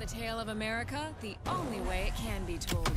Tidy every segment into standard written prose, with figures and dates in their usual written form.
the tale of America the only way it can be told.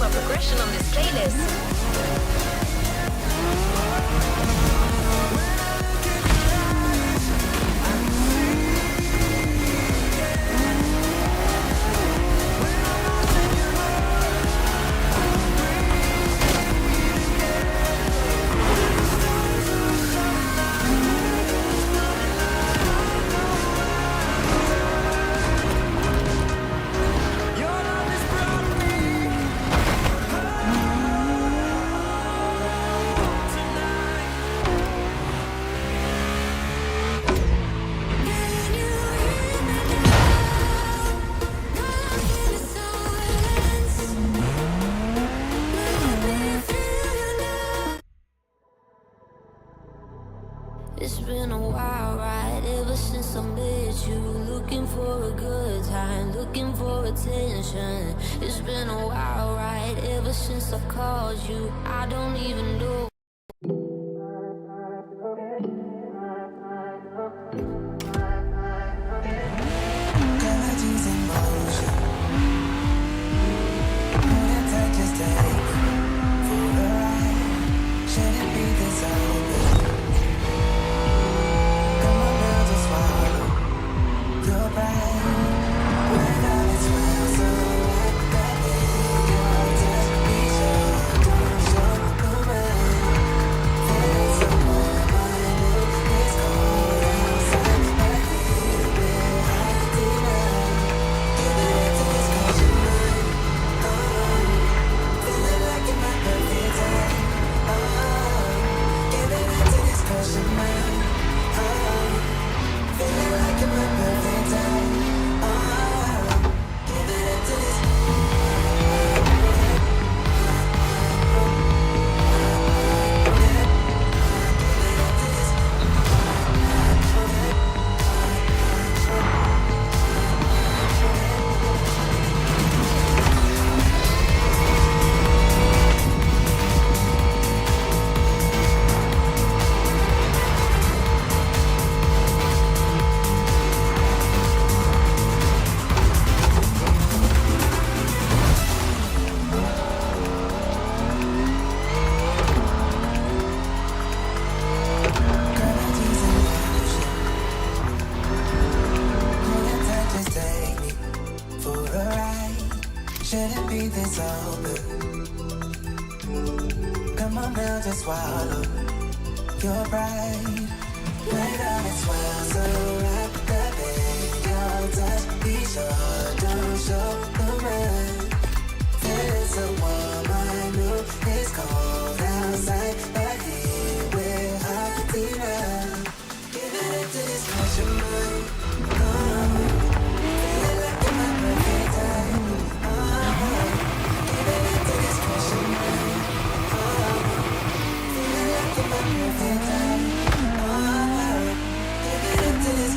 a progression on this playlist. It's been a while, right? Ever since I met you. Looking for a good time, looking for attention. It's been a while, right? Ever since I called you. I don't even know. Galaxies in motion. Wouldn't I just take me for a ride? Should it be this open? Come on now, just swallow your pride. When all is well, so let that be your touch. Be sure, don't show the man. Feeling so warm, I know it's cold outside, but here we're hiding now. Give it to this caution mind. Feeling like in my perfect time. Give it to this caution mind. Feeling like in my perfect time. Give it to this. Galaxies in motion. Wouldn't I just take me for a ride? Shouldn't be this open. Come on now, just swallow your pride. Wait on it swell, so wrap that in your touch. Be sure, don't show the man. Feeling so warm, I know it's cold outside, but here we're hiding now. Giving it to this passion mind. Feeling like in my perfect time. Giving it to this passion mind. Feeling like in my perfect time. Giving it to this.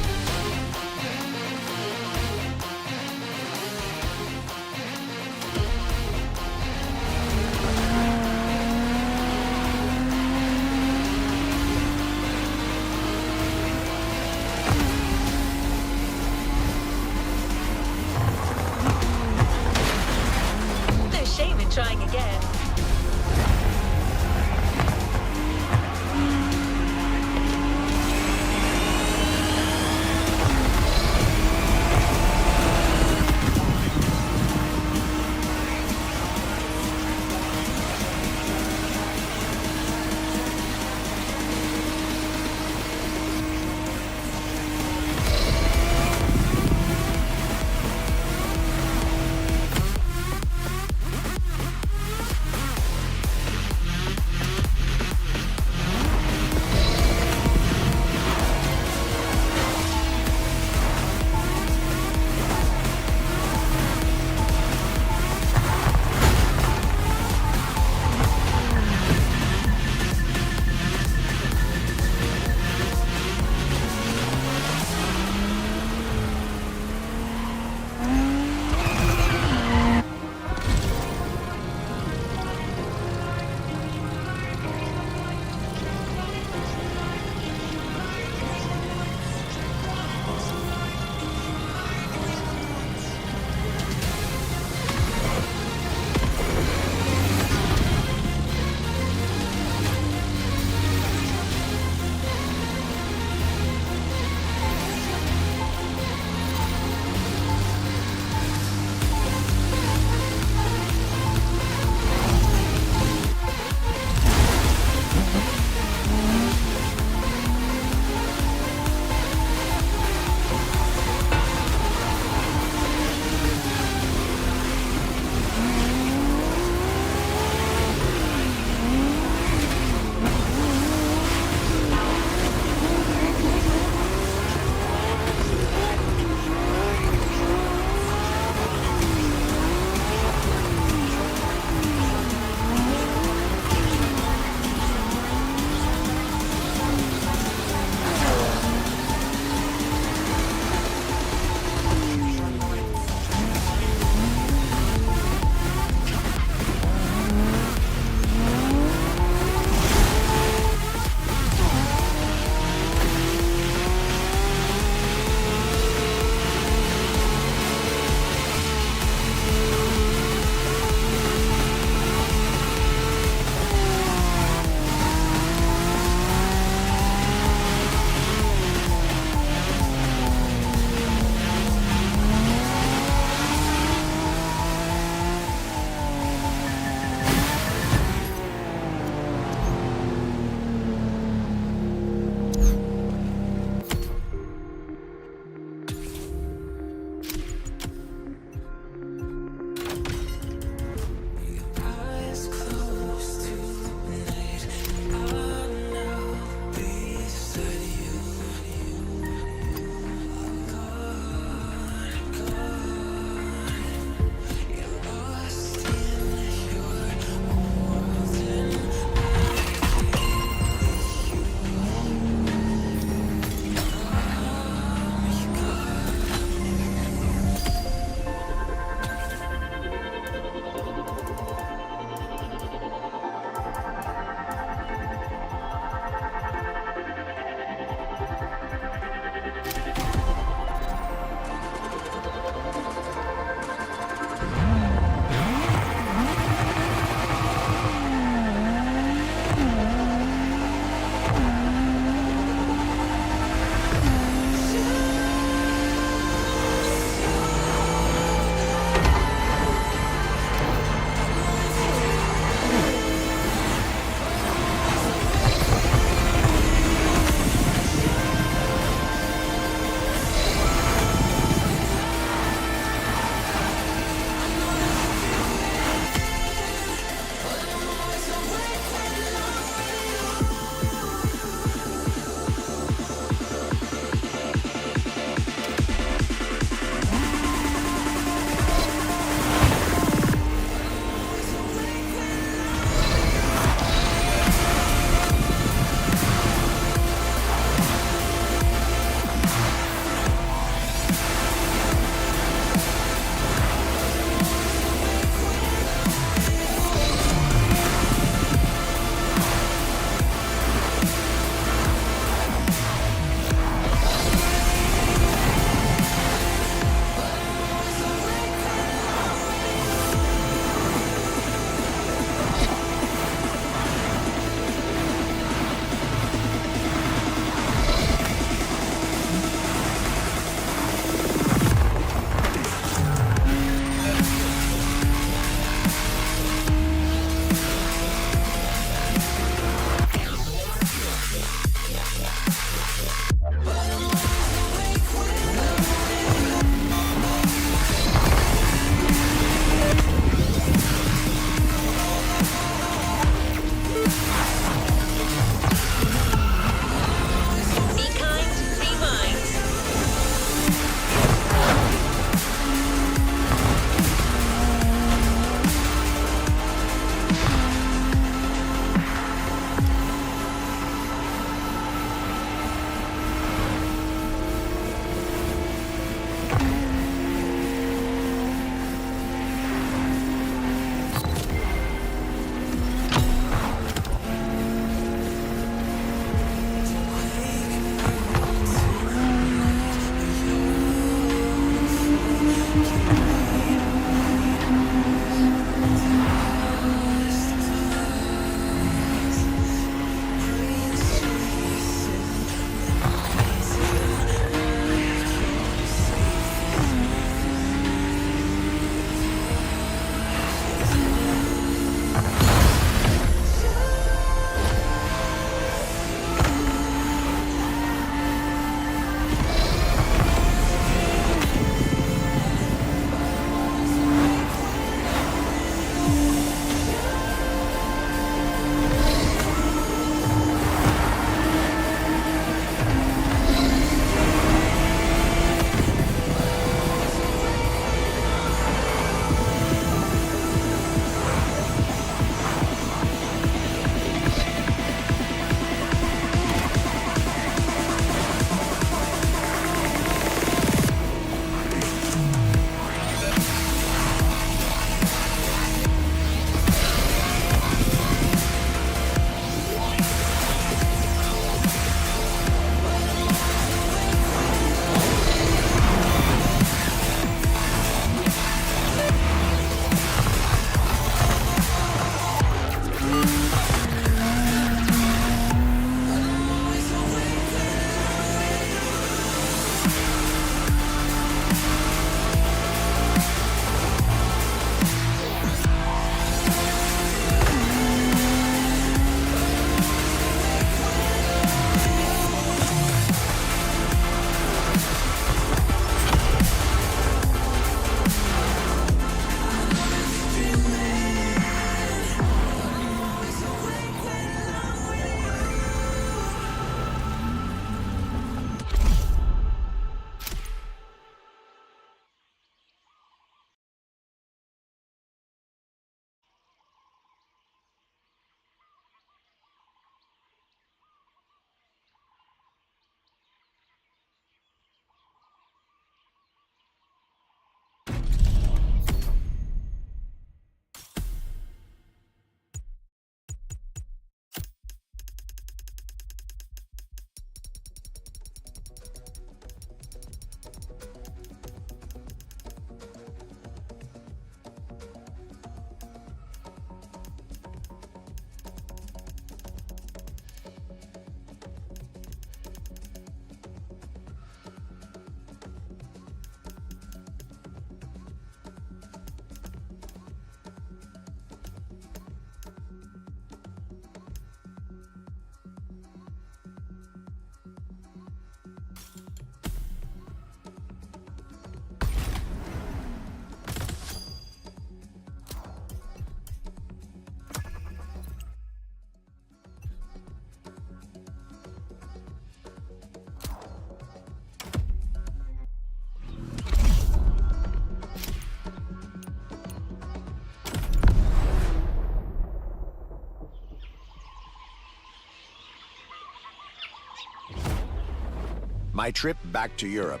My trip back to Europe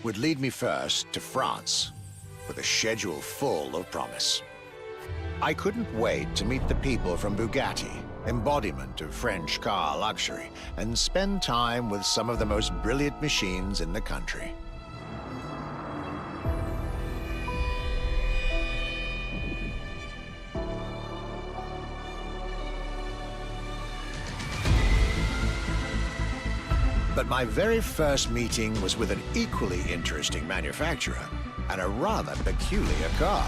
would lead me first to France, with a schedule full of promise. I couldn't wait to meet the people from Bugatti, embodiment of French car luxury, and spend time with some of the most brilliant machines in the country. But my very first meeting was with an equally interesting manufacturer and a rather peculiar car.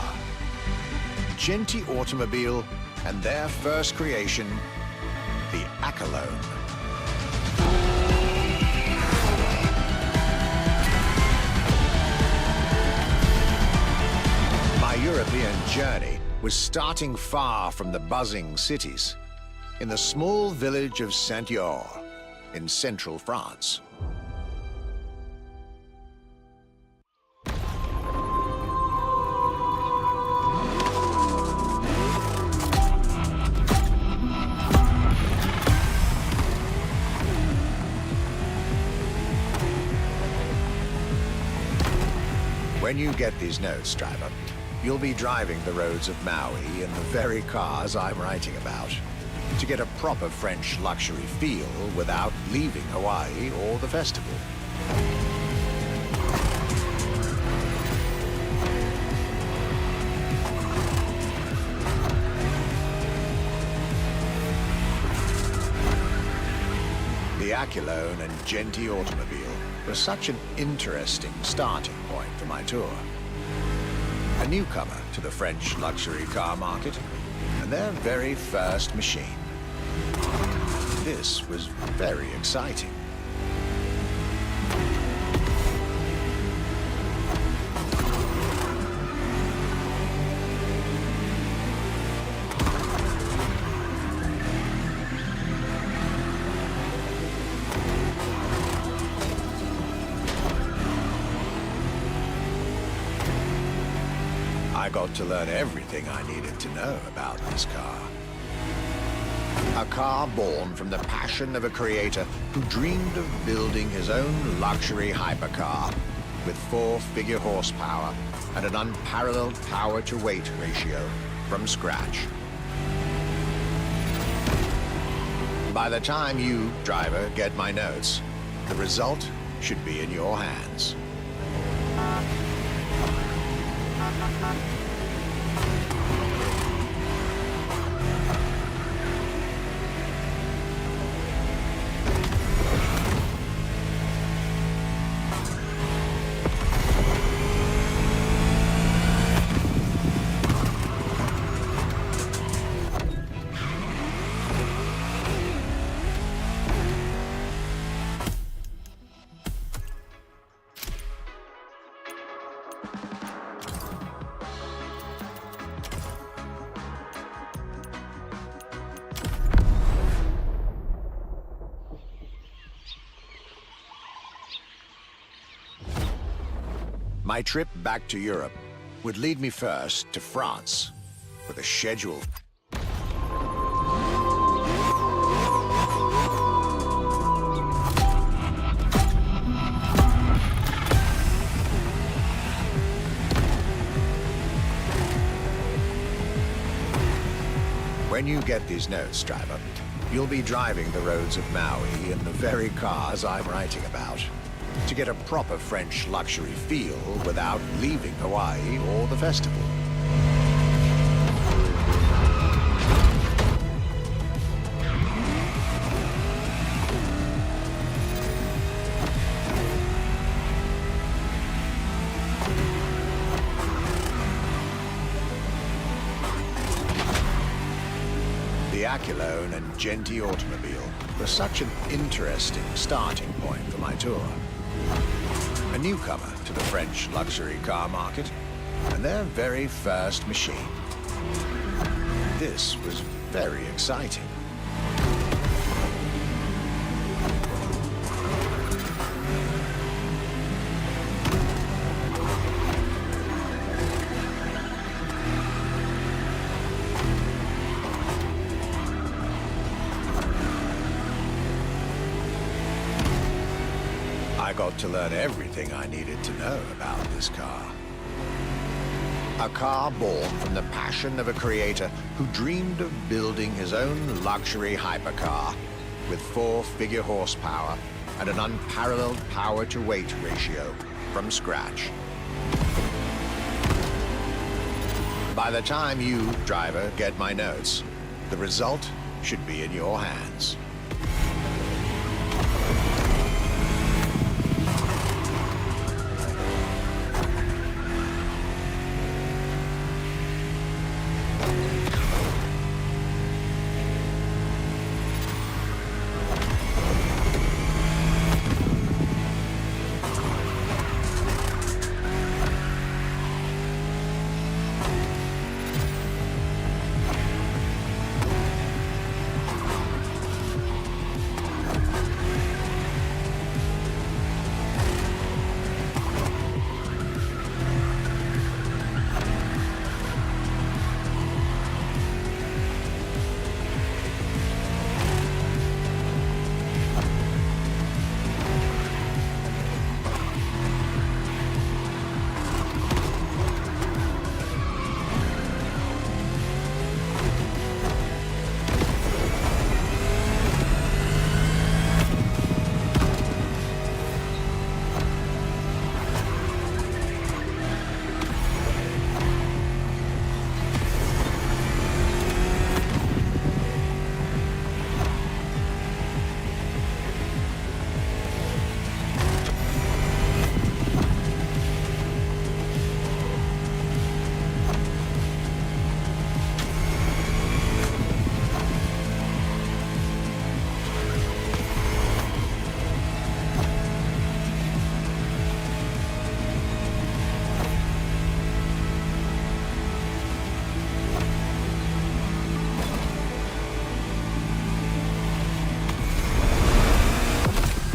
Genti Automobile and their first creation, the Accolone. My European journey was starting far from the buzzing cities, in the small village of Saint-Yor, in central France. When you get these notes, driver, you'll be driving the roads of Maui in the very cars I'm writing about, to get a proper French luxury feel without leaving Hawaii or the festival. The Accolone and Genti Automobile was such an interesting starting point for my tour. A newcomer to the French luxury car market, and their very first machine. This was very exciting. I got to learn everything I needed to know about this car. A car born from the passion of a creator who dreamed of building his own luxury hypercar with 4-figure horsepower and an unparalleled power-to-weight ratio from scratch. By the time you, driver, get my notes, the result should be in your hands. My trip back to Europe would lead me first to France, with a schedule. When you get these notes, driver, you'll be driving the roads of Maui in the very cars I'm writing about, to get a proper French luxury feel without leaving Hawaii or the festival. The Accolone and Genti Automobile was such an interesting starting point for my tour. A newcomer to the French luxury car market, and their very first machine. This was very exciting. I got to learn everything I needed to know about this car. A car born from the passion of a creator who dreamed of building his own luxury hypercar with 4-figure horsepower and an unparalleled power-to-weight ratio from scratch. By the time you, driver, get my notes, the result should be in your hands.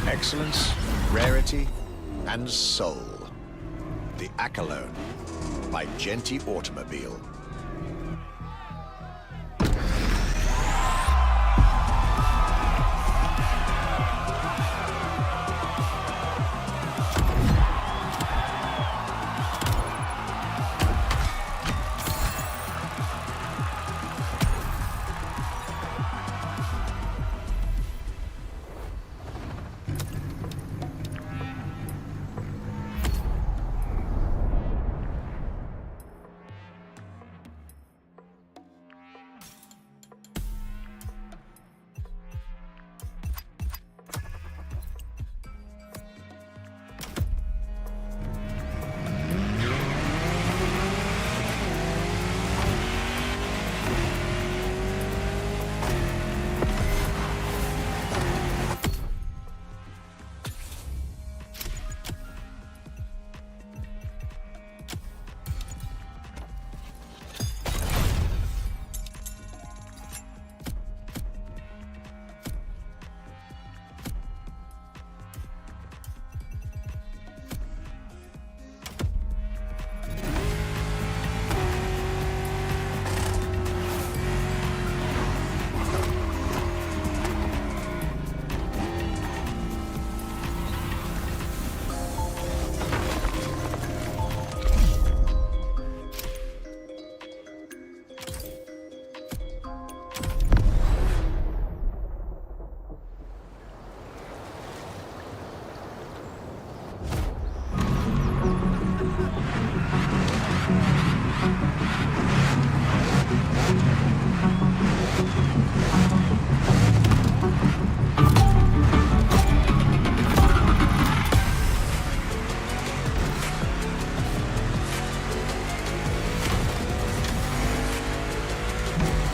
Excellence, rarity, and soul. The Accolone by Genty Automobile.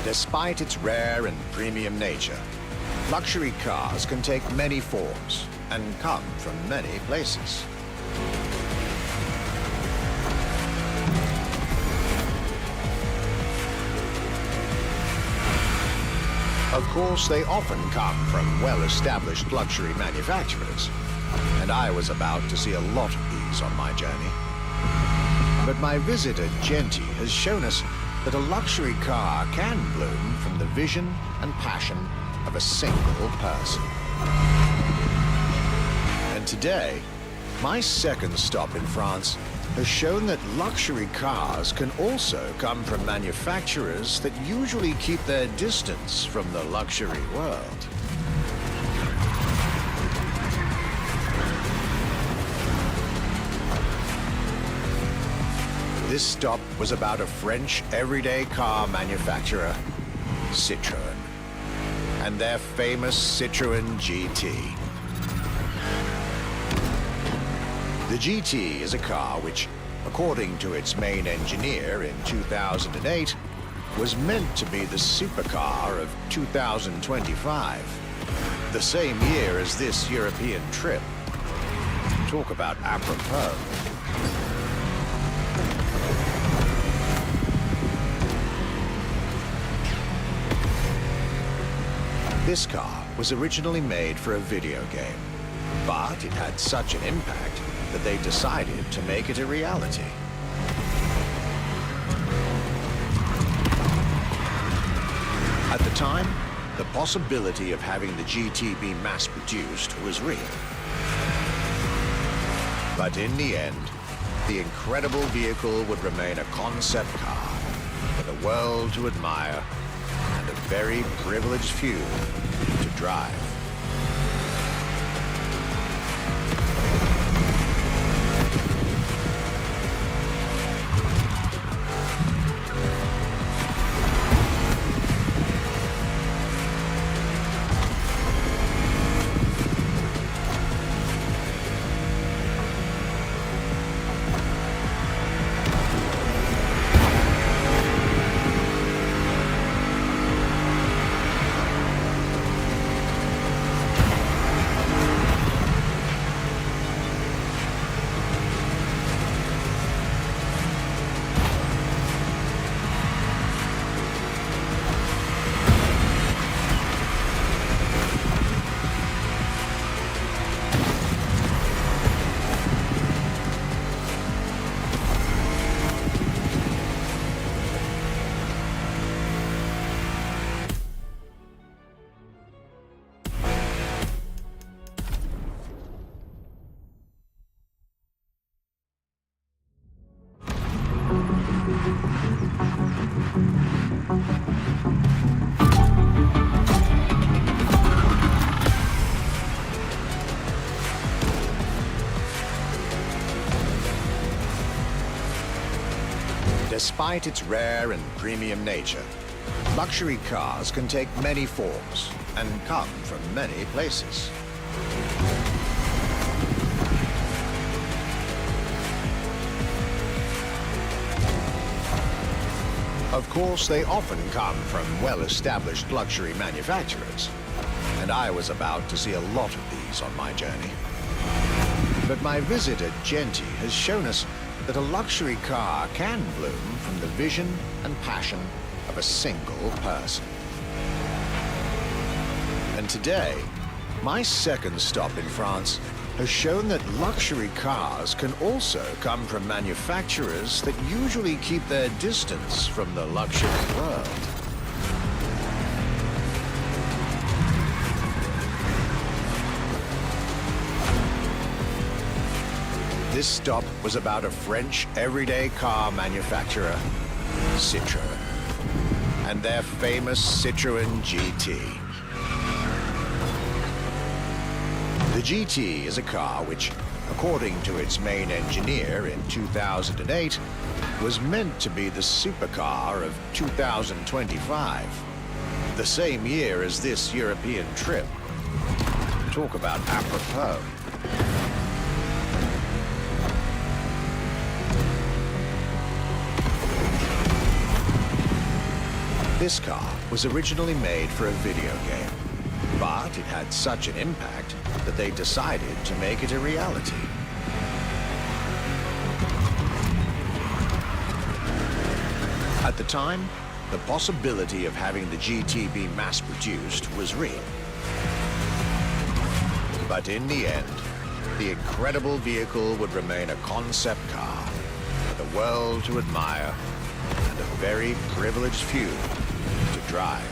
Despite its rare and premium nature, luxury cars can take many forms and come from many places. Of course, they often come from well-established luxury manufacturers, and I was about to see a lot of these on my journey. But my visit at Genty has shown us that a luxury car can bloom from the vision and passion of a single person. And today, My second stop in France has shown that luxury cars can also come from manufacturers that usually keep their distance from the luxury world. This stop was about a French everyday car manufacturer, Citroën, and their famous Citroën GT. The GT is a car which, according to its main engineer in 2008, was meant to be the supercar of 2025, the same year as this European trip. Talk about apropos. This car was originally made for a video game, but it had such an impact that they decided to make it a reality. At the time, the possibility of having the GT be mass-produced was real. But in the end, the incredible vehicle would remain a concept car for the world to admire and a very privileged few to drive. Despite its rare and premium nature, luxury cars can take many forms and come from many places. Of course, they often come from well-established luxury manufacturers, and I was about to see a lot of these on my journey. But my visit at Genti has shown us that a luxury car can bloom from the vision and passion of a single person. And today, my second stop in France has shown that luxury cars can also come from manufacturers that usually keep their distance from the luxury world. This stop was about a French everyday car manufacturer, Citroën, and their famous Citroën GT. The GT is a car which, according to its main engineer in 2008, was meant to be the supercar of 2025, the same year as this European trip. Talk about apropos. This car was originally made for a video game, but it had such an impact that they decided to make it a reality. At the time, the possibility of having the GT be mass-produced was real. But in the end, the incredible vehicle would remain a concept car for the world to admire and a very privileged few to drive.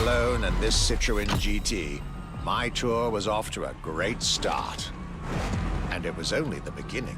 alone and this Citroën GT, my tour was off to a great start. And it was only the beginning.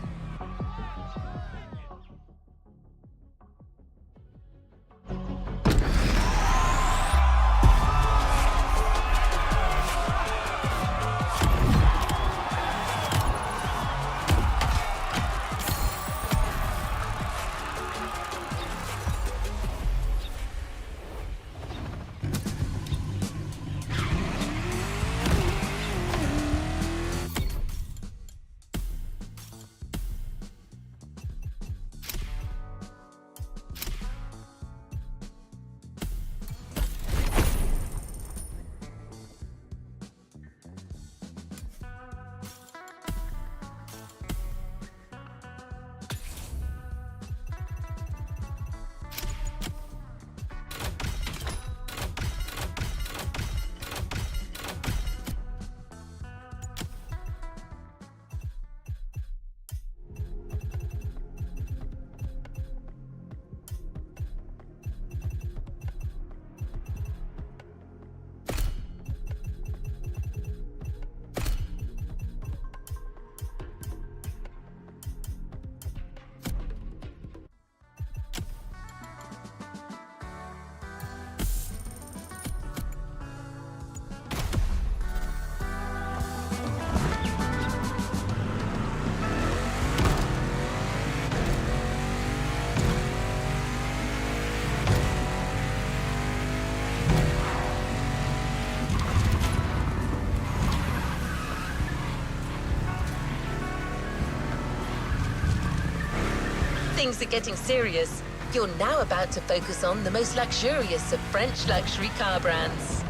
Things are getting serious. You're now about to focus on the most luxurious of French luxury car brands.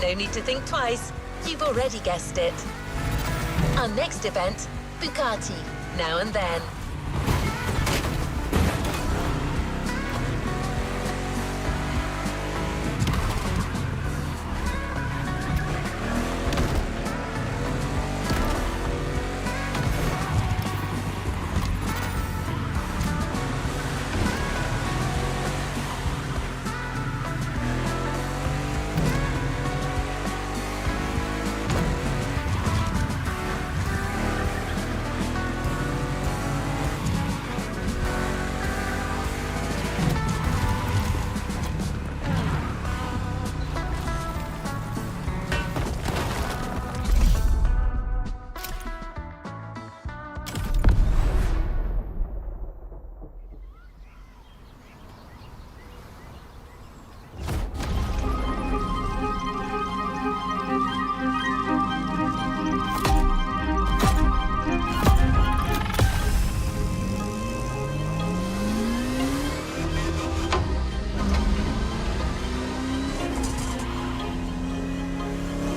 No need to think twice. You've already guessed it. Our next event, Bugatti, Now and Then.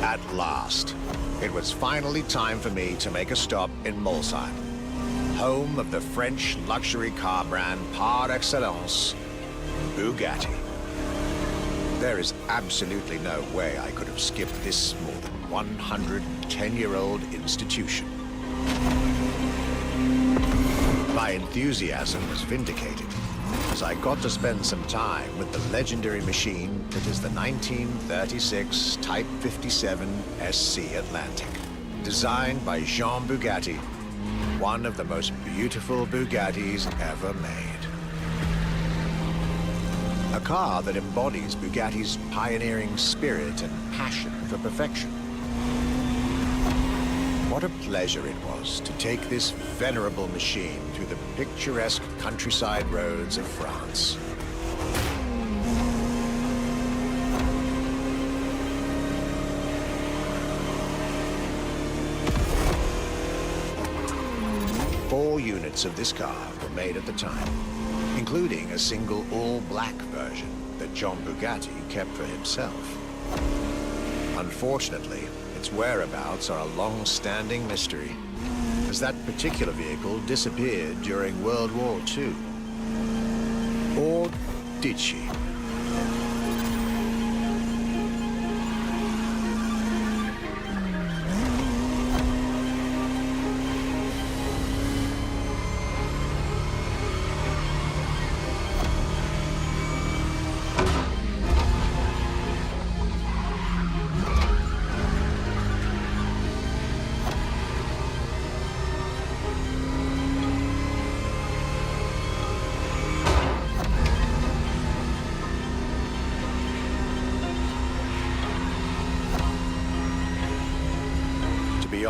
At last, it was finally time for me to make a stop in Molsheim, home of the French luxury car brand par excellence, Bugatti. There is absolutely no way I could have skipped this more than 110-year-old institution. My enthusiasm was vindicated as I got to spend some time with the legendary machine that is the 1936 Type 57 SC Atlantic, designed by Jean Bugatti, one of the most beautiful Bugattis ever made. A car that embodies Bugatti's pioneering spirit and passion for perfection. What a pleasure it was to take this venerable machine through the picturesque countryside roads of France. Four units of this car were made at the time, including a single all-black version that John Bugatti kept for himself. Unfortunately, its whereabouts are a long-standing mystery, as that particular vehicle disappeared during World War II. Or did she?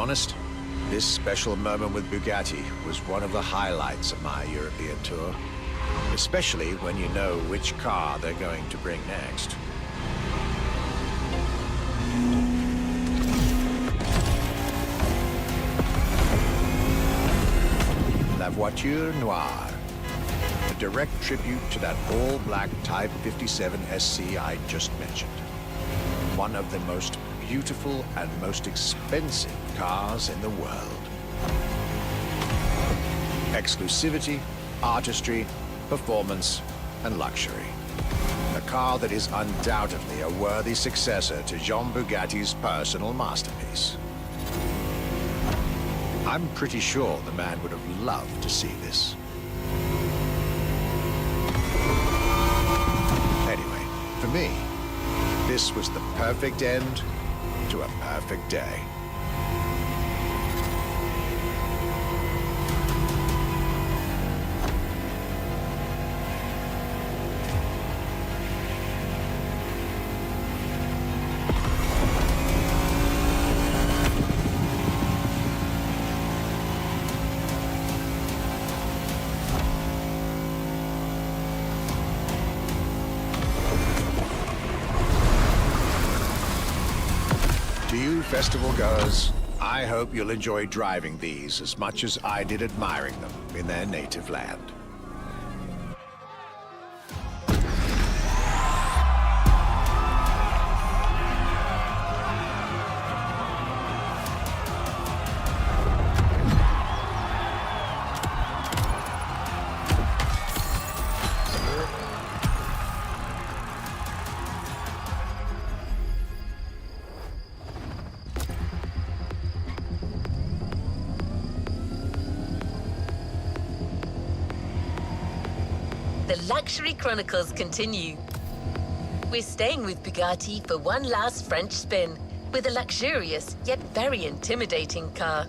honest, this special moment with Bugatti was one of the highlights of my European tour. Especially when you know which car they're going to bring next. La Voiture Noire, a direct tribute to that all-black Type 57 SC I just mentioned. One of the most beautiful and most expensive cars in the world. Exclusivity, artistry, performance, and luxury. A car that is undoubtedly a worthy successor to Jean Bugatti's personal masterpiece. I'm pretty sure the man would have loved to see this. Anyway, for me, this was the perfect end to a perfect day. To you festival goers, I hope you'll enjoy driving these as much as I did admiring them in their native land. The luxury chronicles continue. We're staying with Bugatti for one last French spin with a luxurious yet very intimidating car.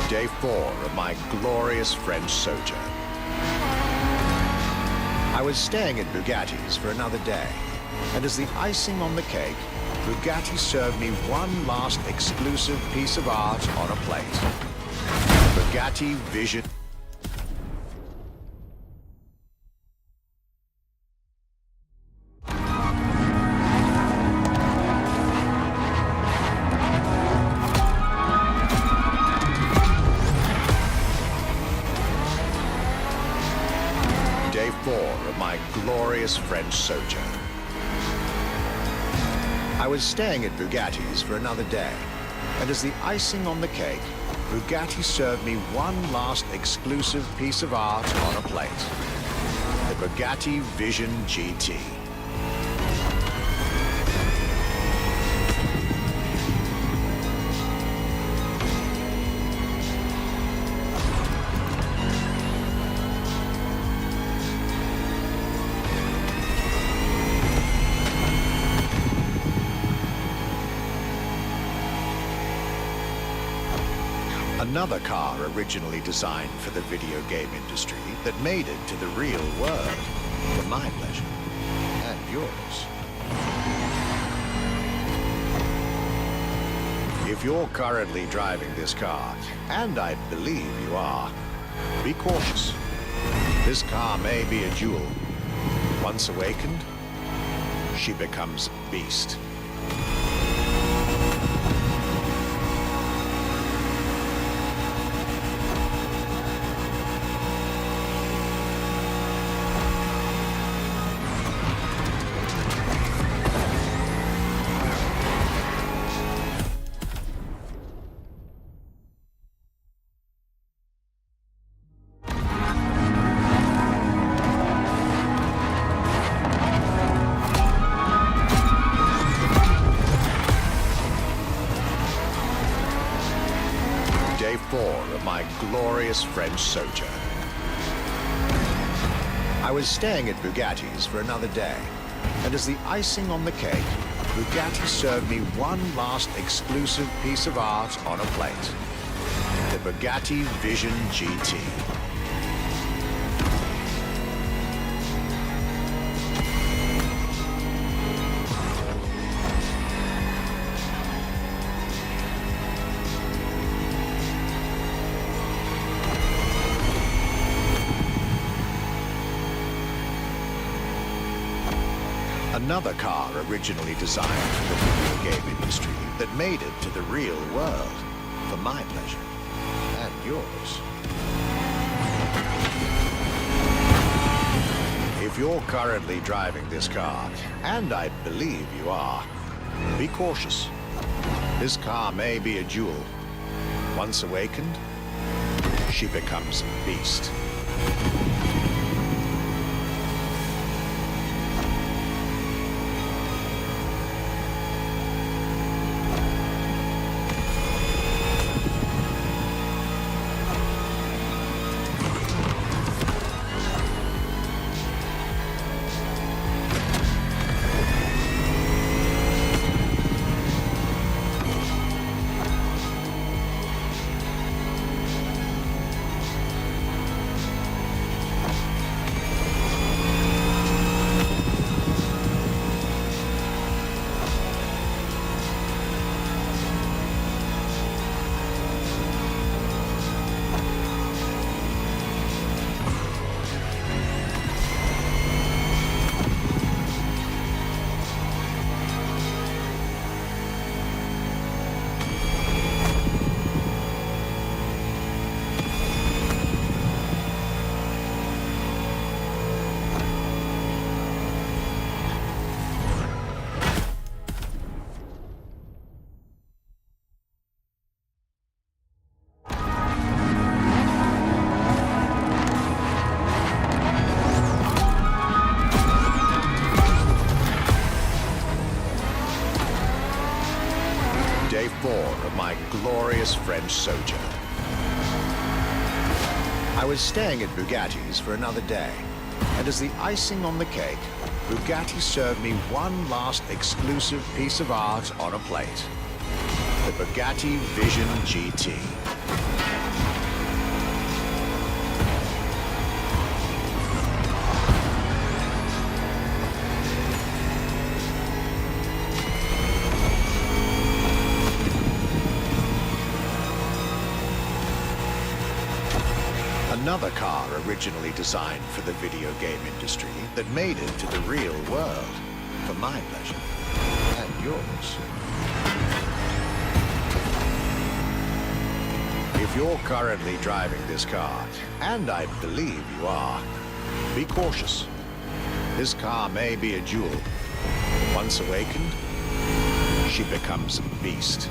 Day 4 of my glorious French sojourn. I was staying at Bugatti's for another day, and as the icing on the cake, Bugatti served me one last exclusive piece of art on a plate. Bugatti Vision. glorious French sojourn. I was staying at Bugatti's for another day, and as the icing on the cake, Bugatti served me one last exclusive piece of art on a plate. The Bugatti Vision GT. Another car originally designed for the video game industry that made it to the real world for my pleasure and yours. If you're currently driving this car, and I believe you are, be cautious. This car may be a jewel. Once awakened, she becomes a beast. Day 4 of my glorious French sojourn. I was staying at Bugatti's for another day, and as the icing on the cake, Bugatti served me one last exclusive piece of art on a plate. The Bugatti Vision GT. Another car originally designed for the video game industry that made it to the real world for my pleasure and yours. If you're currently driving this car, and I believe you are, be cautious. This car may be a jewel. Once awakened, she becomes a beast. Day 4 of my glorious French sojourn. I was staying at Bugatti's for another day, and as the icing on the cake, Bugatti served me one last exclusive piece of art on a plate. The Bugatti Vision GT. Another car originally designed for the video game industry that made it to the real world for my pleasure and yours. If you're currently driving this car, and I believe you are, be cautious. This car may be a jewel. Once awakened, she becomes a beast.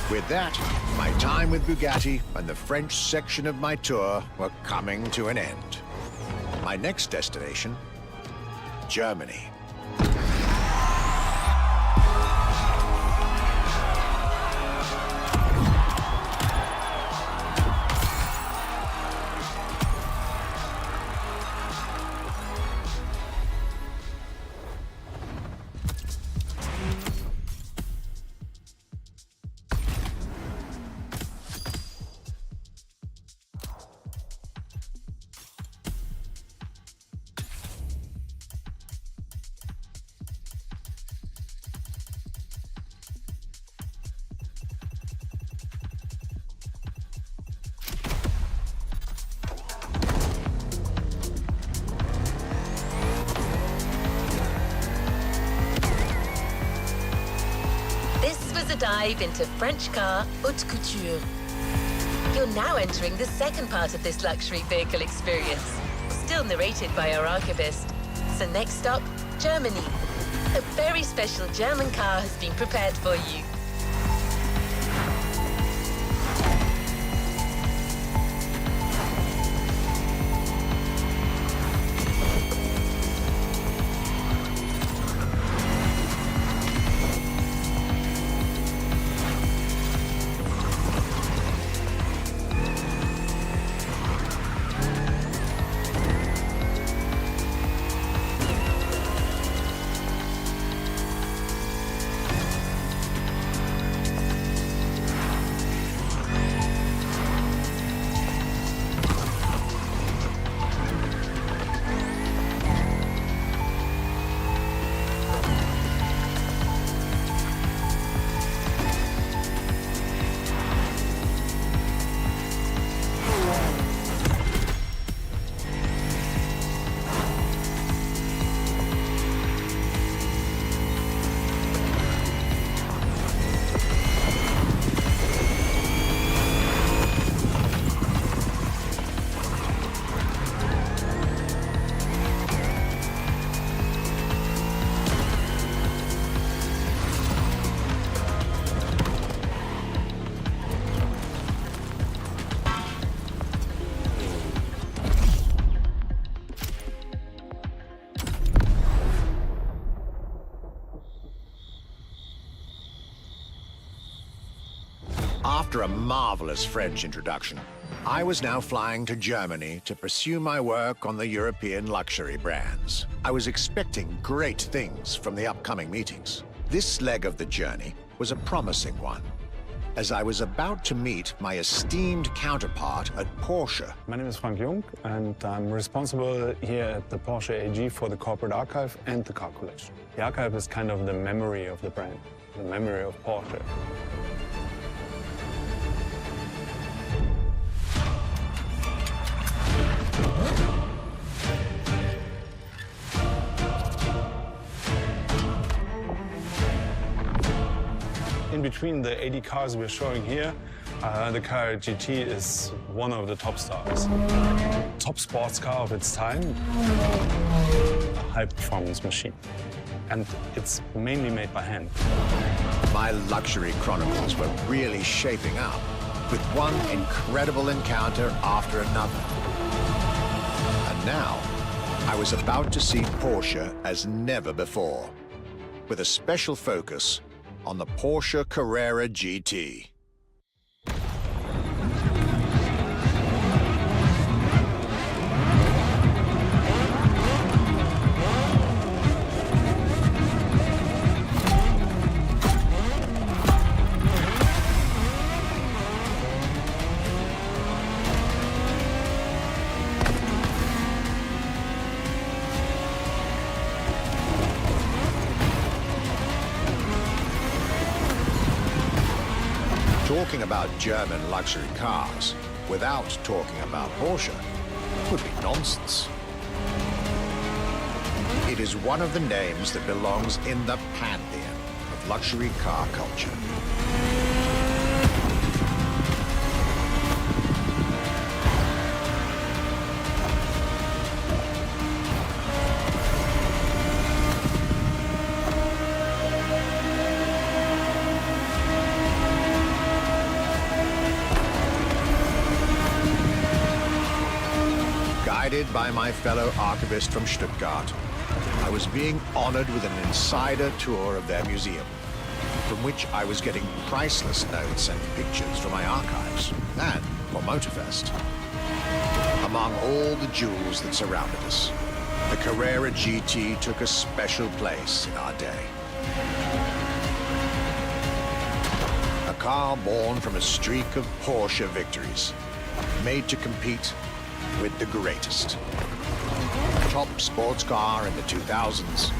With that, my time with Bugatti and the French section of my tour were coming to an end. My next destination, Germany. A dive into French car haute couture. You're now entering the second part of this luxury vehicle experience, still narrated by our archivist. So next stop, Germany. A very special German car has been prepared for you. After a marvelous French introduction, I was now flying to Germany to pursue my work on the European luxury brands. I was expecting great things from the upcoming meetings. This leg of the journey was a promising one, as I was about to meet my esteemed counterpart at Porsche. My name is Frank Jung, and I'm responsible here at the Porsche AG for the corporate archive and the car collection. The archive is kind of the memory of the brand, the memory of Porsche. In between the 80 cars we're showing here, the Carrera GT is one of the top stars. Top sports car of its time, a high-performance machine. And it's mainly made by hand. My luxury chronicles were really shaping up, with one incredible encounter after another. And now, I was about to see Porsche as never before, with a special focus on the Porsche Carrera GT. Talking about German luxury cars without talking about Porsche would be nonsense. It is one of the names that belongs in the pantheon of luxury car culture. Guided by my fellow archivist from Stuttgart, I was being honored with an insider tour of their museum, from which I was getting priceless notes and pictures from my archives and for Motorfest. Among all the jewels that surrounded us, the Carrera GT took a special place in our day. A car born from a streak of Porsche victories, made to compete with the greatest. Top sports car in the 2000s.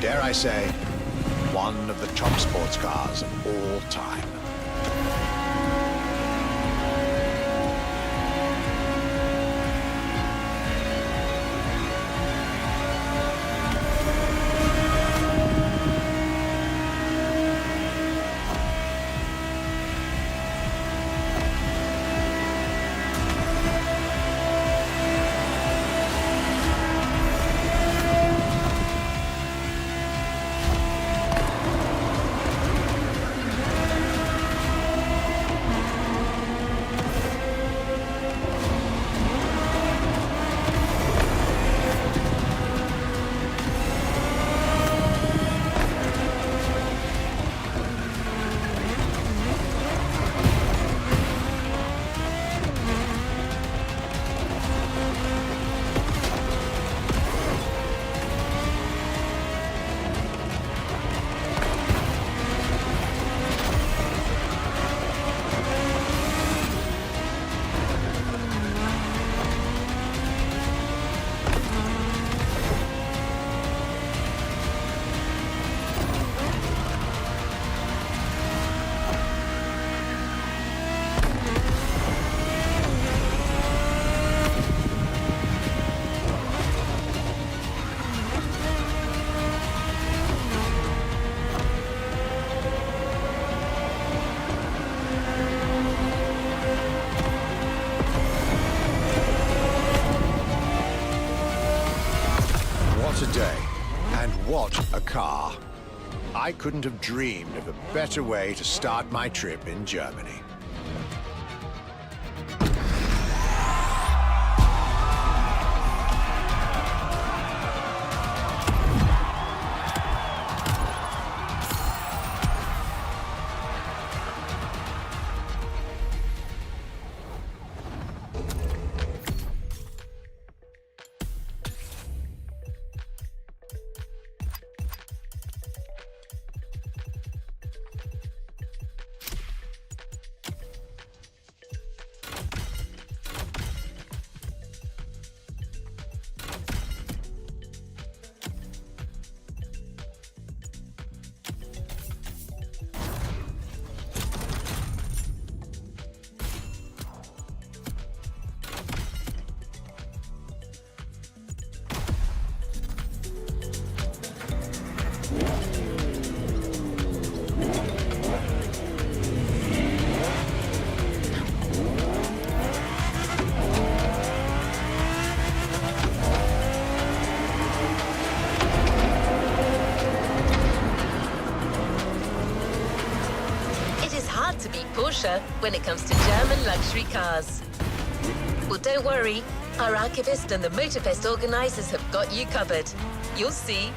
Dare I say, one of the top sports cars of all time. What a day, and what a car. I couldn't have dreamed of a better way to start my trip in Germany. Porsche when it comes to German luxury cars. Well, don't worry. Our archivist and the Motorfest organizers have got you covered. You'll see.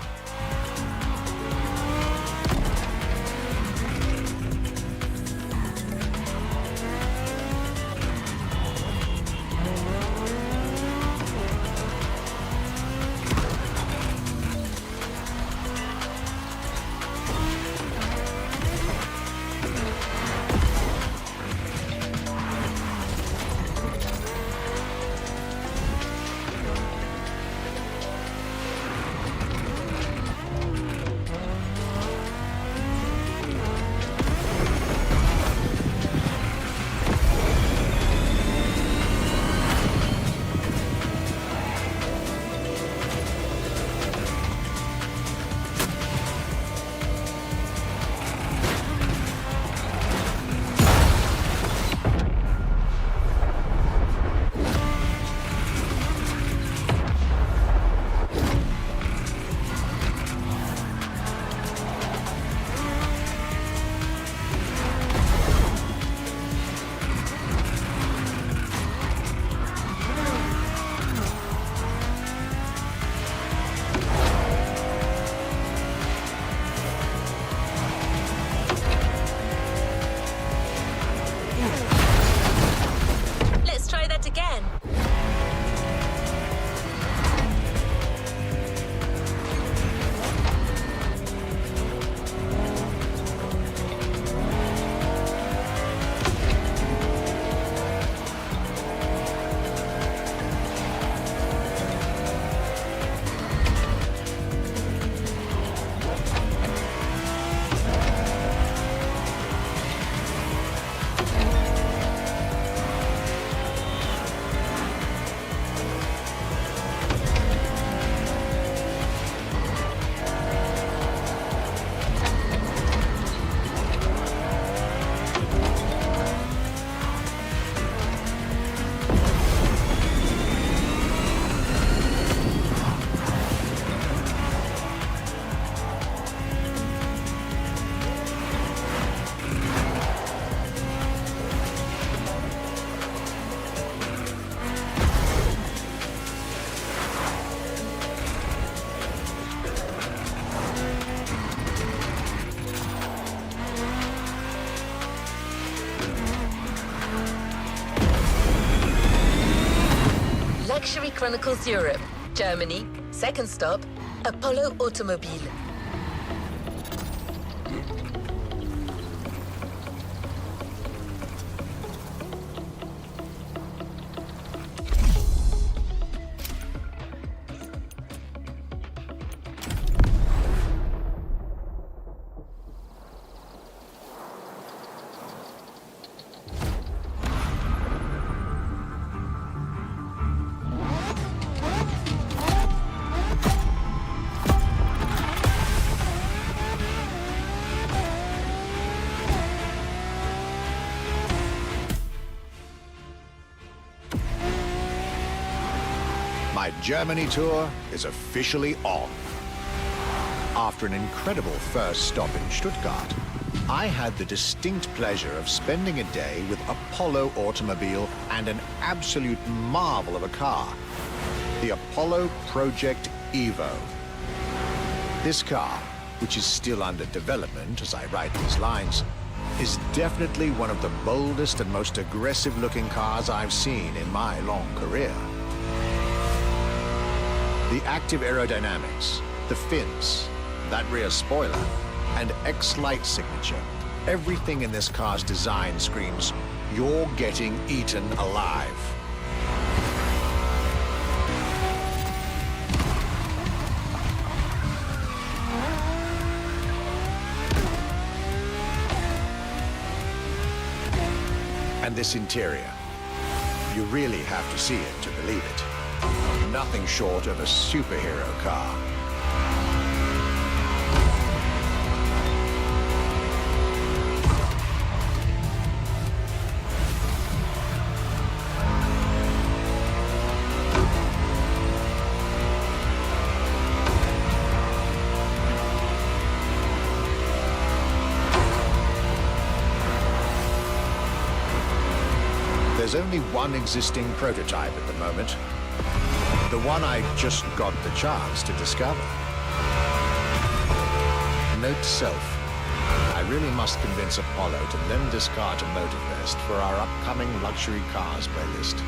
Luxury Chronicles Europe, Germany, second stop, Apollo Automobile. My Germany tour is officially on. After an incredible first stop in Stuttgart, I had the distinct pleasure of spending a day with Apollo Automobile and an absolute marvel of a car, the Apollo Project Evo. This car, which is still under development as I write these lines, is definitely one of the boldest and most aggressive-looking cars I've seen in my long career. The active aerodynamics, the fins, that rear spoiler, and X-Light signature, everything in this car's design screams, you're getting eaten alive. And this interior, you really have to see it to believe it. Nothing short of a superhero car. there's only one existing prototype at the moment. The one I just got the chance to discover. Note to self. I really must convince Apollo to lend this car to Motorfest for our upcoming luxury cars playlist.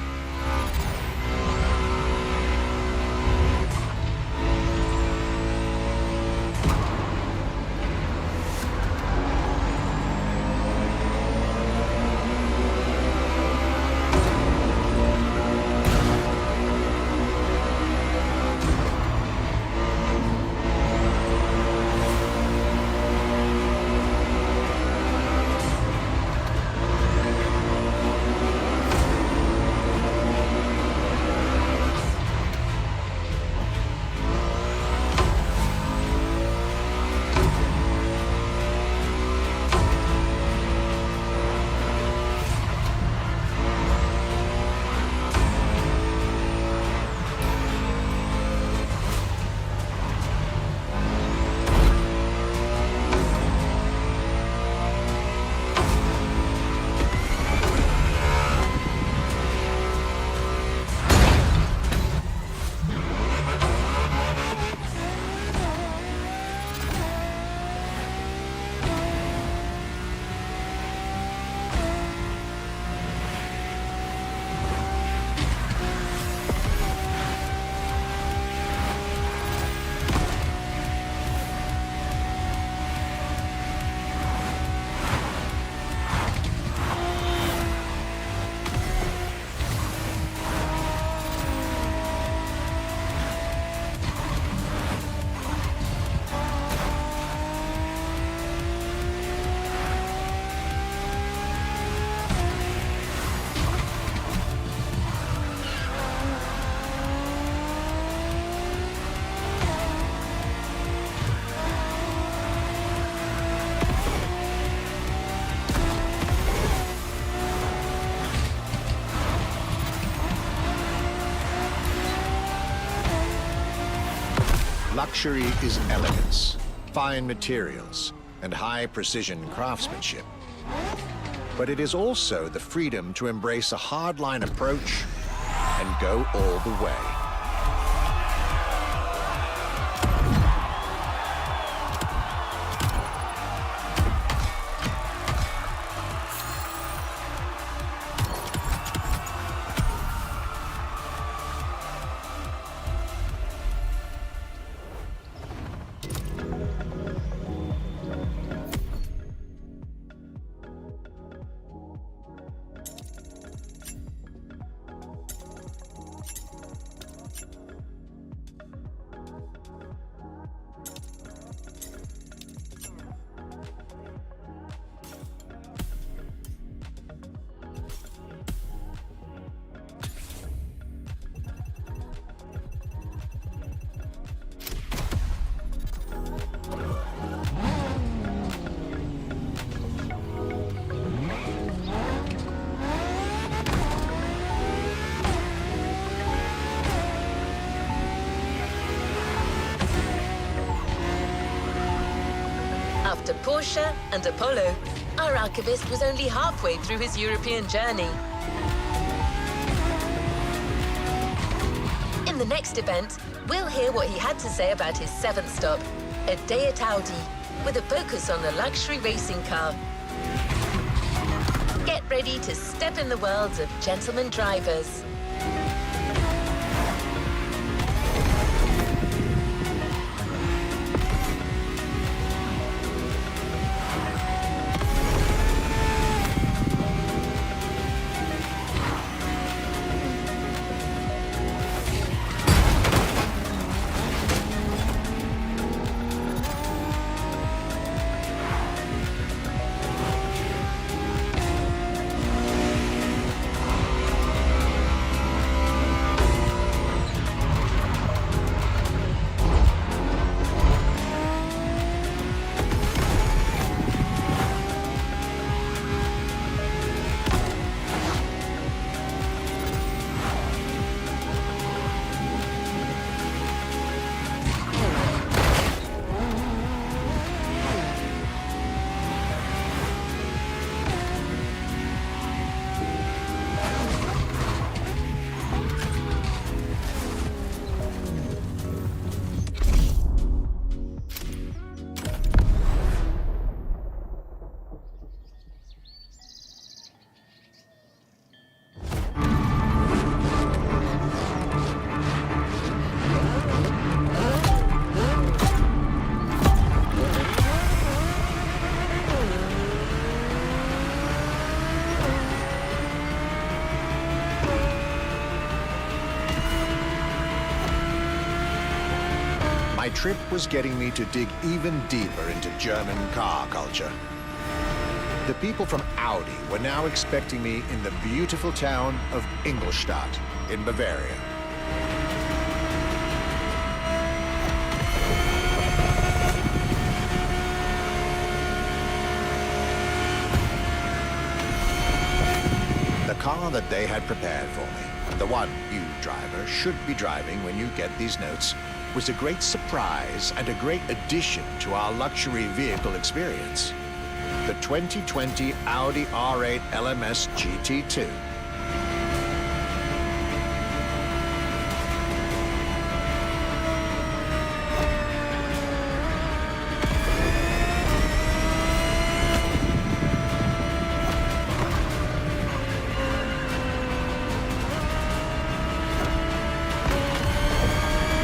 Luxury is elegance, fine materials, and high-precision craftsmanship. But it is also the freedom to embrace a hardline approach and go all the way. After Porsche and Apollo, our archivist was only halfway through his European journey. In the next event, we'll hear what he had to say about his seventh stop, a day at Audi, with a focus on the luxury racing car. Get ready to step in the worlds of gentleman drivers. trip was getting me to dig even deeper into German car culture. The people from Audi were now expecting me in the beautiful town of Ingolstadt in Bavaria. The car that they had prepared for me, and the one you, driver, should be driving when you get these notes, was a great surprise and a great addition to our luxury vehicle experience. The 2020 Audi R8 LMS GT2.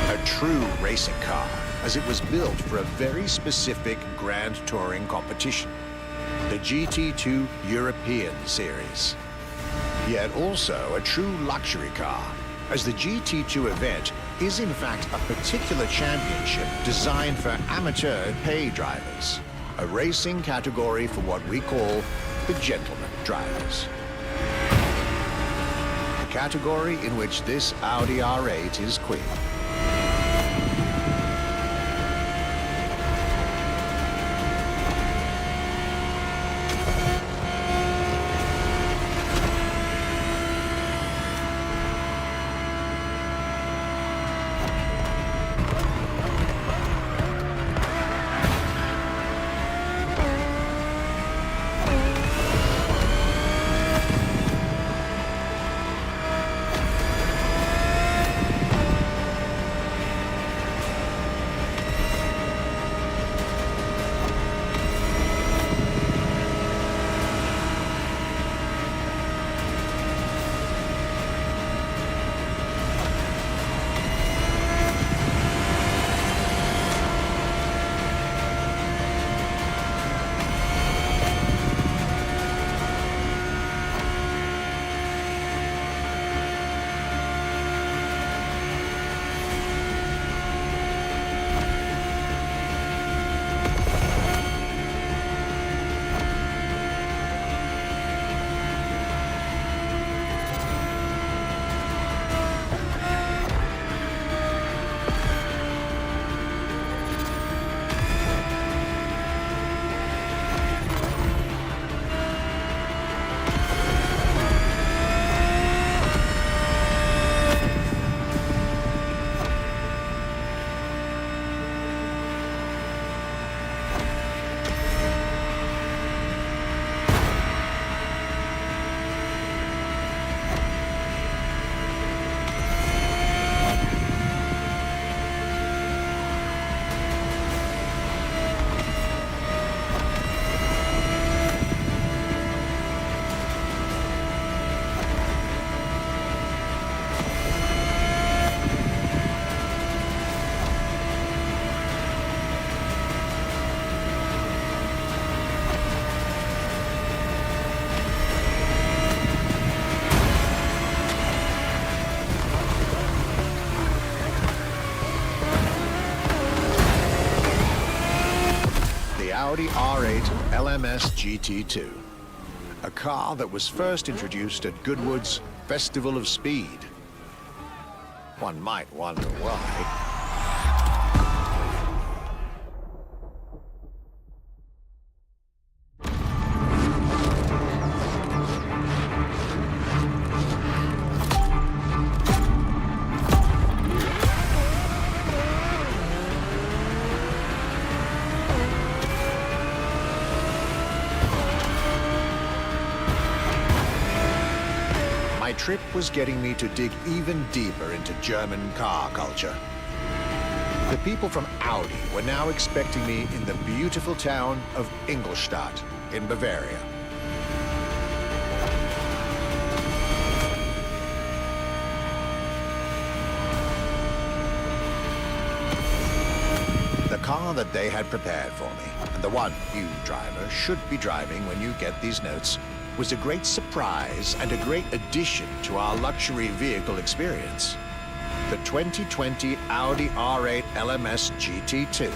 A true racing car, as it was built for a very specific grand touring competition, the GT2 European Series. Yet also a true luxury car, as the GT2 event is in fact a particular championship designed for amateur pay drivers, a racing category for what we call the gentleman drivers. A category in which this Audi R8 is queen. Audi R8 LMS GT2, a car that was first introduced at Goodwood's Festival of Speed. One might wonder why. My trip was getting me to dig even deeper into German car culture. The people from Audi were now expecting me in the beautiful town of Ingolstadt in Bavaria. The car that they had prepared for me, and the one you, driver, should be driving when you get these notes, was a great surprise and a great addition to our luxury vehicle experience. the 2020 Audi R8 LMS GT2.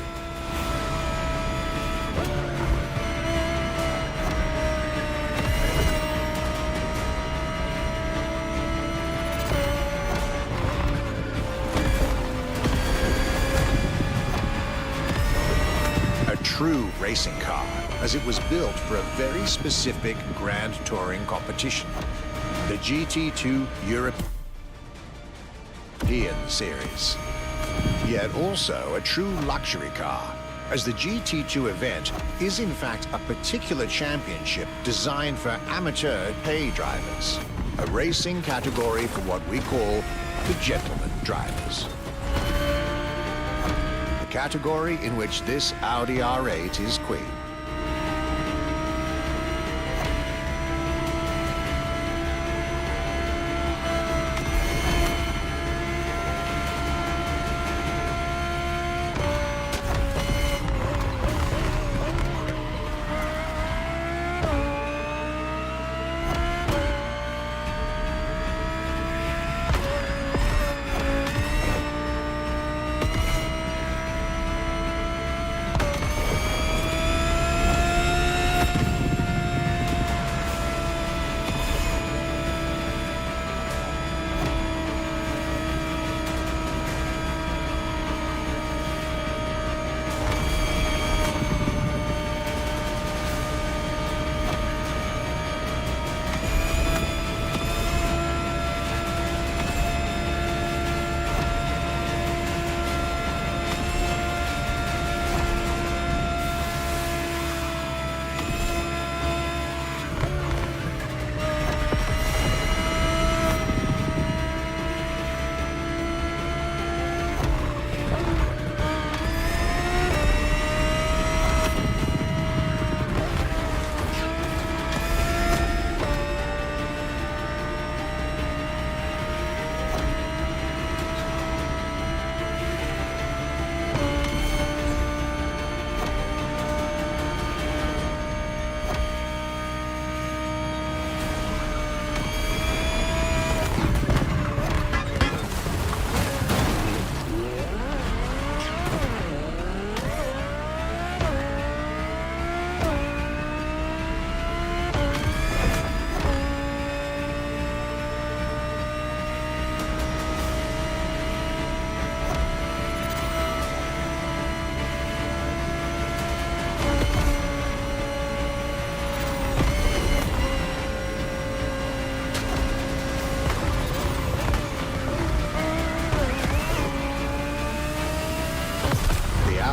A true racing car, as it was built for a very specific Grand Touring competition, the GT2 European Series. Yet also a true luxury car, as the GT2 event is in fact a particular championship designed for amateur pay drivers, a racing category for what we call the gentleman drivers. The category in which this Audi R8 is queen.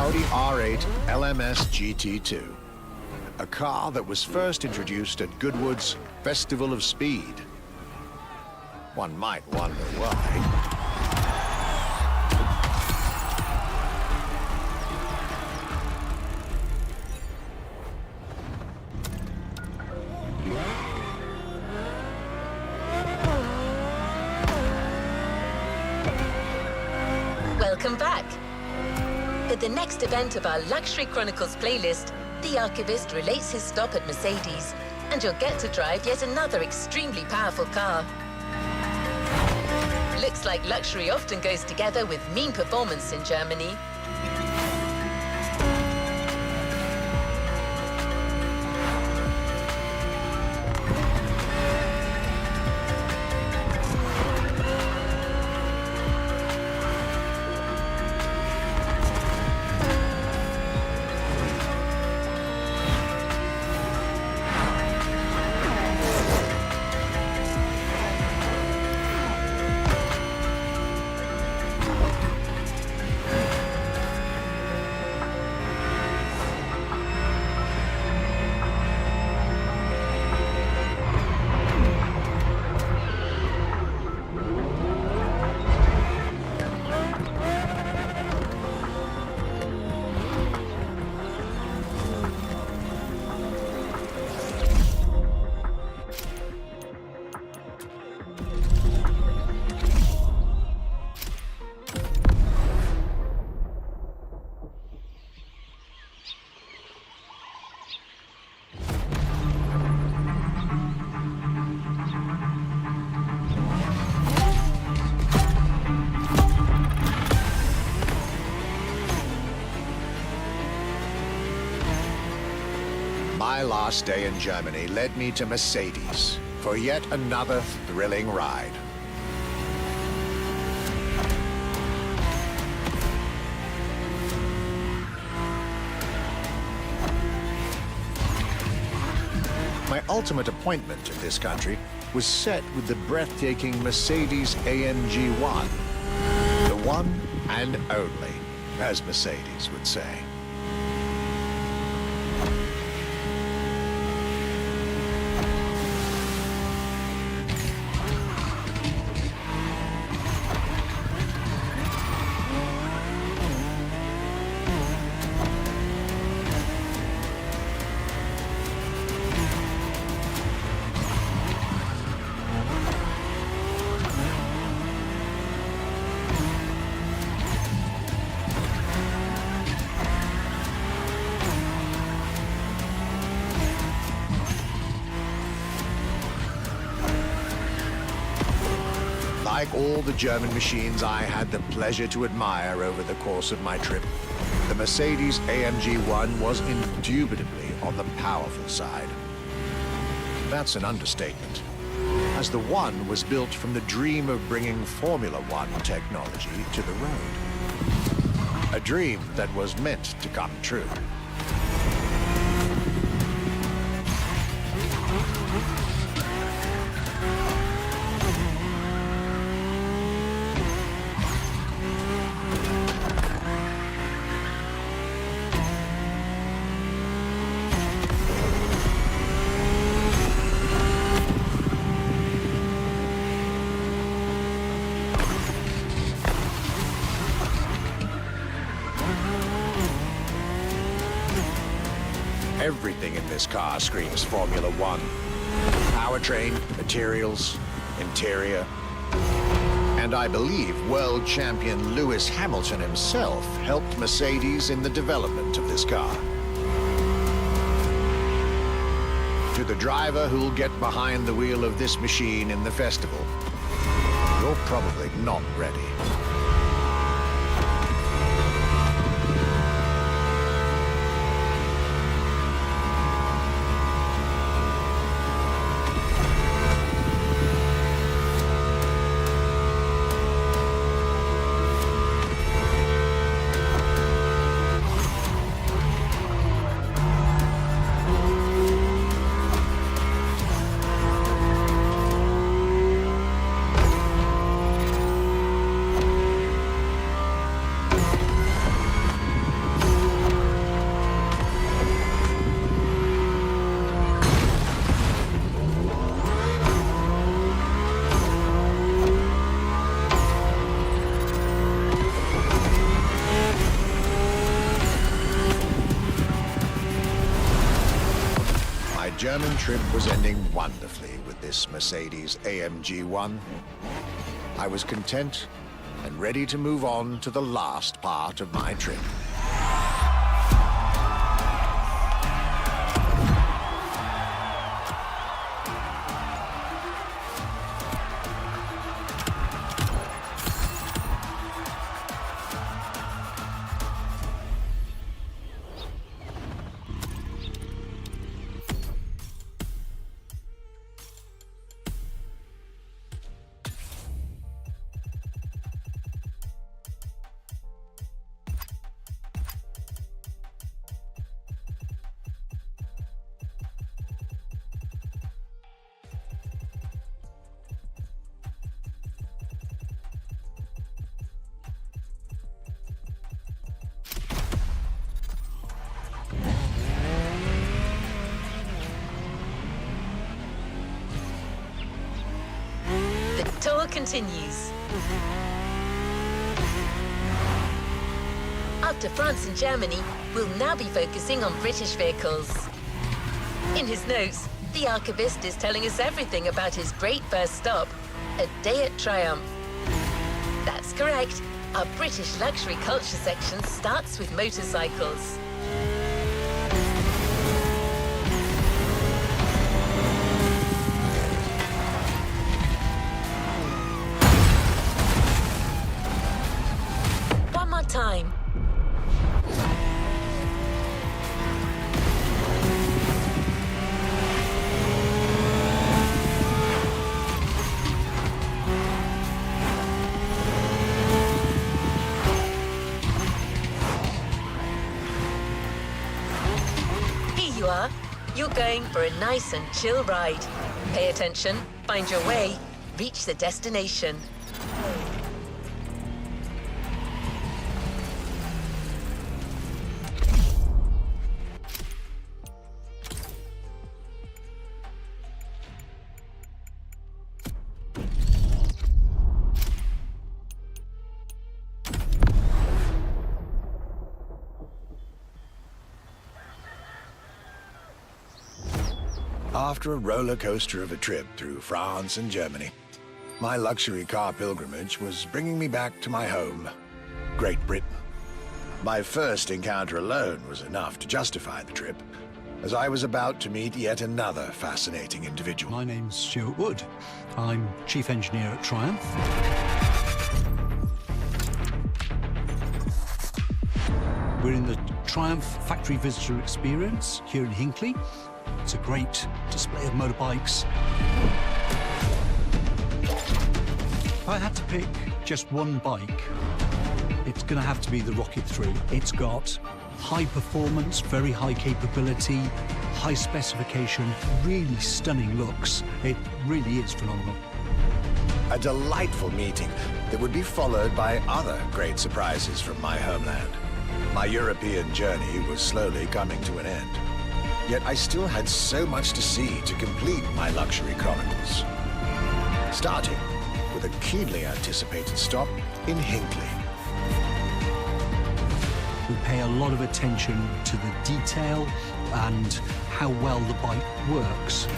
Audi R8 LMS GT2, a car that was first introduced at Goodwood's Festival of Speed. One might wonder why. Welcome back. For the next event of our Luxury Chronicles playlist, the Archivist relates his stop at Mercedes, and you'll get to drive yet another extremely powerful car. Looks like luxury often goes together with mean performance in Germany. last day in Germany led me to Mercedes for yet another thrilling ride. My ultimate appointment in this country was set with the breathtaking Mercedes AMG 1. The one and only, as Mercedes would say. Like all the German machines I had the pleasure to admire over the course of my trip, the Mercedes AMG 1 was indubitably on the powerful side. That's an understatement, as the One was built from the dream of bringing Formula One technology to the road. A dream that was meant to come true. Everything in this car screams Formula One. Powertrain, materials, interior. And I believe world champion Lewis Hamilton himself helped Mercedes in the development of this car. To the driver who'll get behind the wheel of this machine in the festival, you're probably not ready. German trip was ending wonderfully with this Mercedes AMG 1. I was content and ready to move on to the last part of my trip. The tour continues. After France and Germany, we'll now be focusing on British vehicles. In his notes, the archivist is telling us everything about his great first stop, a day at Triumph. That's correct. Our British luxury culture section starts with motorcycles. One more time. You're going for a nice and chill ride. Pay attention, find your way, reach the destination. After a roller coaster of a trip through France and Germany, my luxury car pilgrimage was bringing me back to my home, Great Britain. My first encounter alone was enough to justify the trip, as I was about to meet yet another fascinating individual. My name's Stuart Wood. I'm Chief Engineer at Triumph. We're in the Triumph Factory Visitor Experience here in Hinckley. It's a great display of motorbikes. If I had to pick just one bike, it's going to have to be the Rocket 3. It's got high performance, very high capability, high specification, really stunning looks. It really is phenomenal. A delightful meeting that would be followed by other great surprises from my homeland. My European journey was slowly coming to an end. Yet I still had so much to see to complete my luxury chronicles. Starting with a keenly anticipated stop in Hinckley. We pay a lot of attention to the detail and how well the bike works.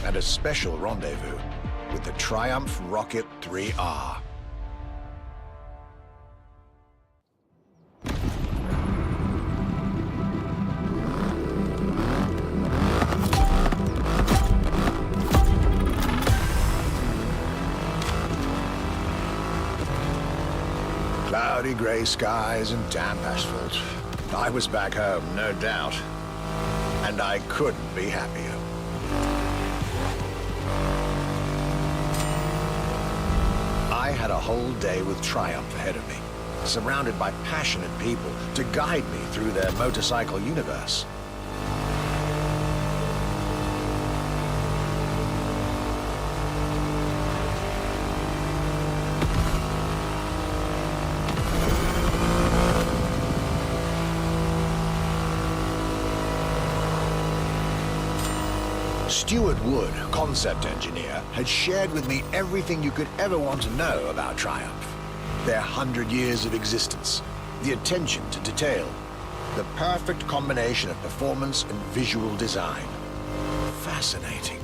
And a special rendezvous with the Triumph Rocket 3R. Cloudy grey skies and damp asphalt. I was back home, no doubt. And I couldn't be happier. I had a whole day with Triumph ahead of me, surrounded by passionate people to guide me through their motorcycle universe. Stuart Wood, concept engineer, had shared with me everything you could ever want to know about Triumph. Their 100 years of existence, the attention to detail, the perfect combination of performance and visual design. Fascinating.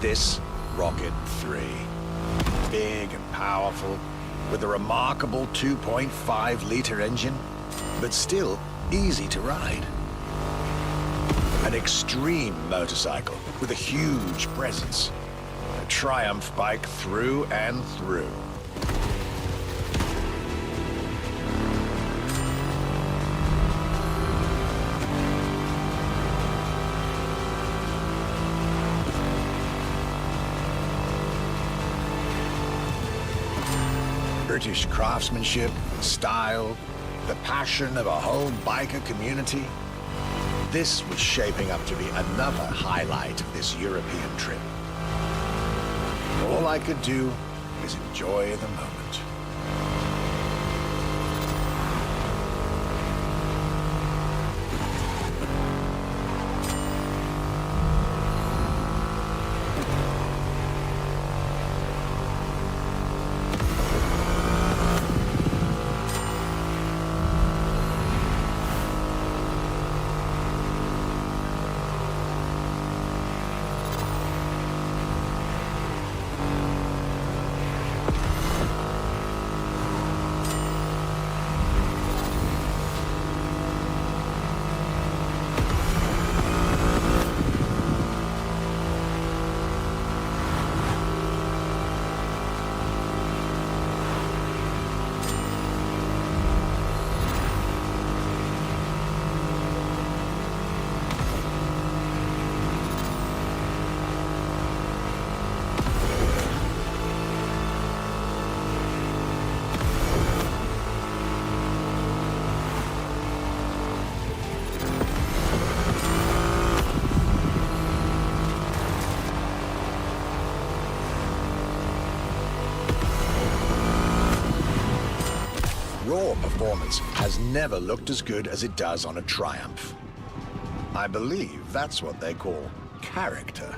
This Rocket 3. Big and powerful, with a remarkable 2.5-liter engine, but still easy to ride. An extreme motorcycle with a huge presence. A Triumph bike through and through. British craftsmanship, style, the passion of a whole biker community. This was shaping up to be another highlight of this European trip. All I could do is enjoy the moment. performance has never looked as good as it does on a Triumph. I believe that's what they call character.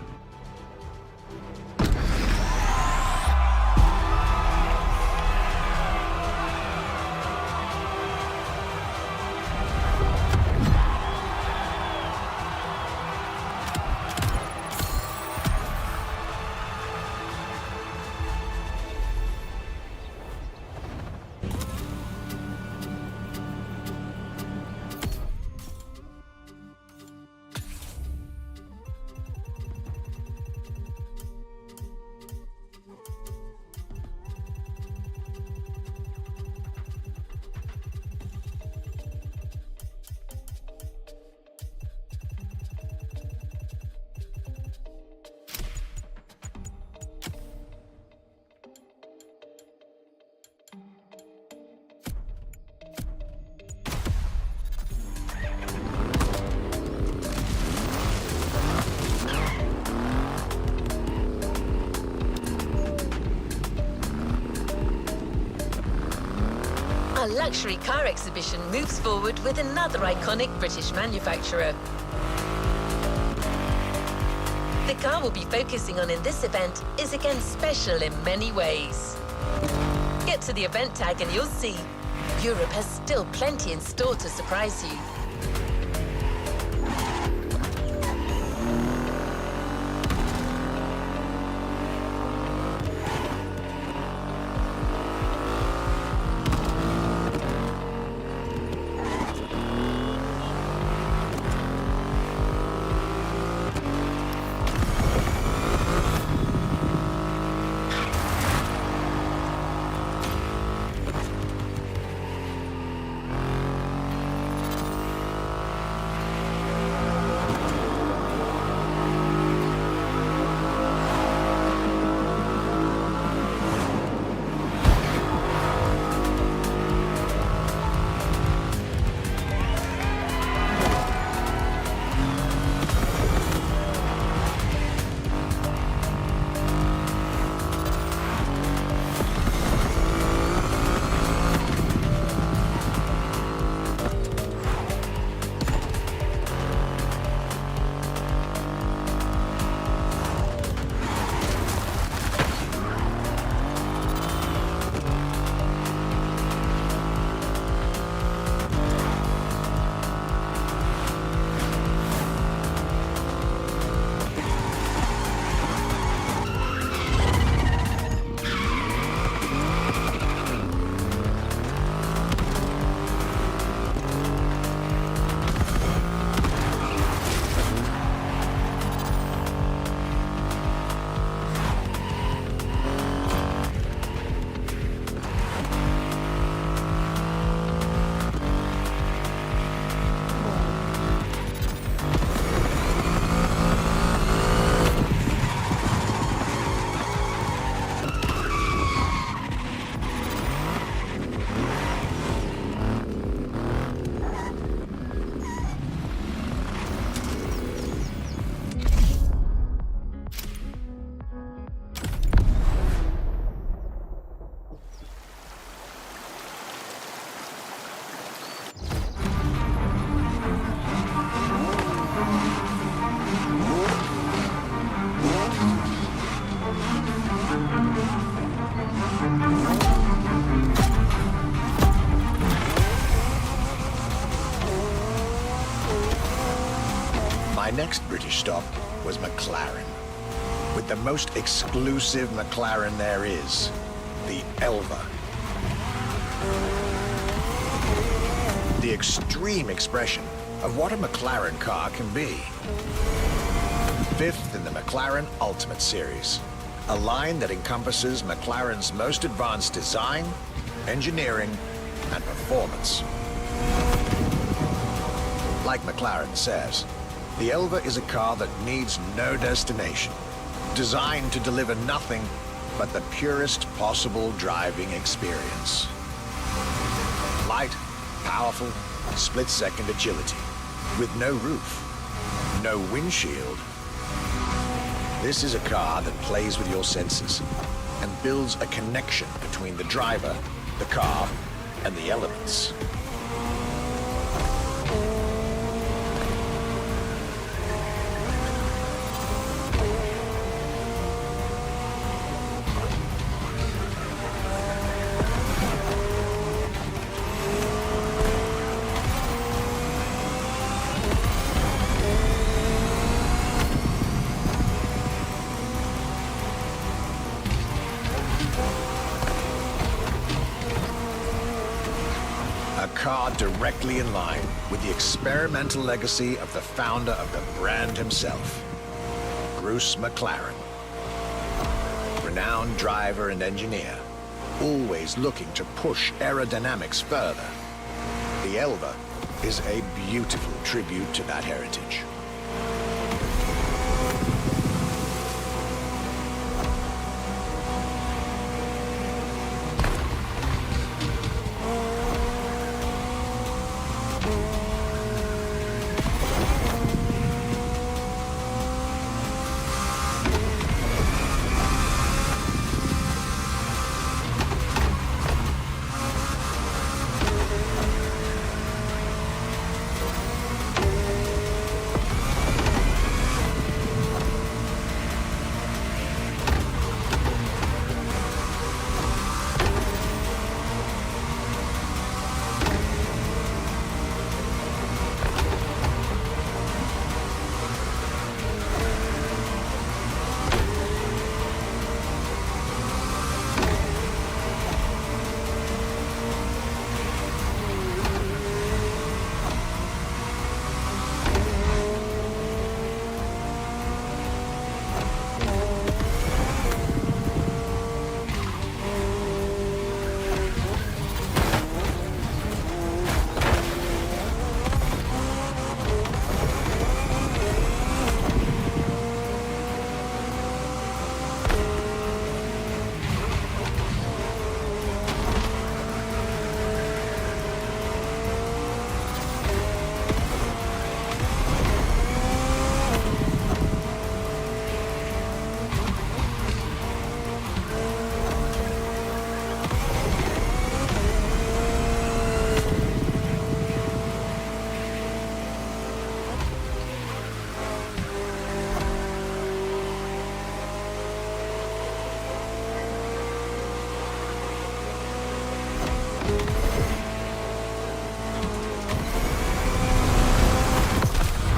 Our luxury car exhibition moves forward with another iconic British manufacturer. The car we'll be focusing on in this event is again special in many ways. Get to the event tag and you'll see Europe has still plenty in store to surprise you. My next British stop was McLaren, with the most exclusive McLaren there is, the Elva. The extreme expression of what a McLaren car can be. Fifth in the McLaren Ultimate Series, a line that encompasses McLaren's most advanced design, engineering, and performance. Like McLaren says, the Elva is a car that needs no destination, designed to deliver nothing but the purest possible driving experience. Light, powerful, split-second agility, with no roof, no windshield. This is a car that plays with your senses and builds a connection between the driver, the car, and the elements. A car directly in line with the experimental legacy of the founder of the brand himself, Bruce McLaren. Renowned driver and engineer, always looking to push aerodynamics further. The Elva is a beautiful tribute to that heritage.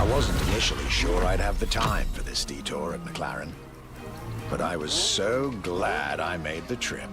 I wasn't initially sure I'd have the time for this detour at McLaren, but I was so glad I made the trip.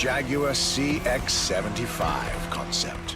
Jaguar CX-75 concept.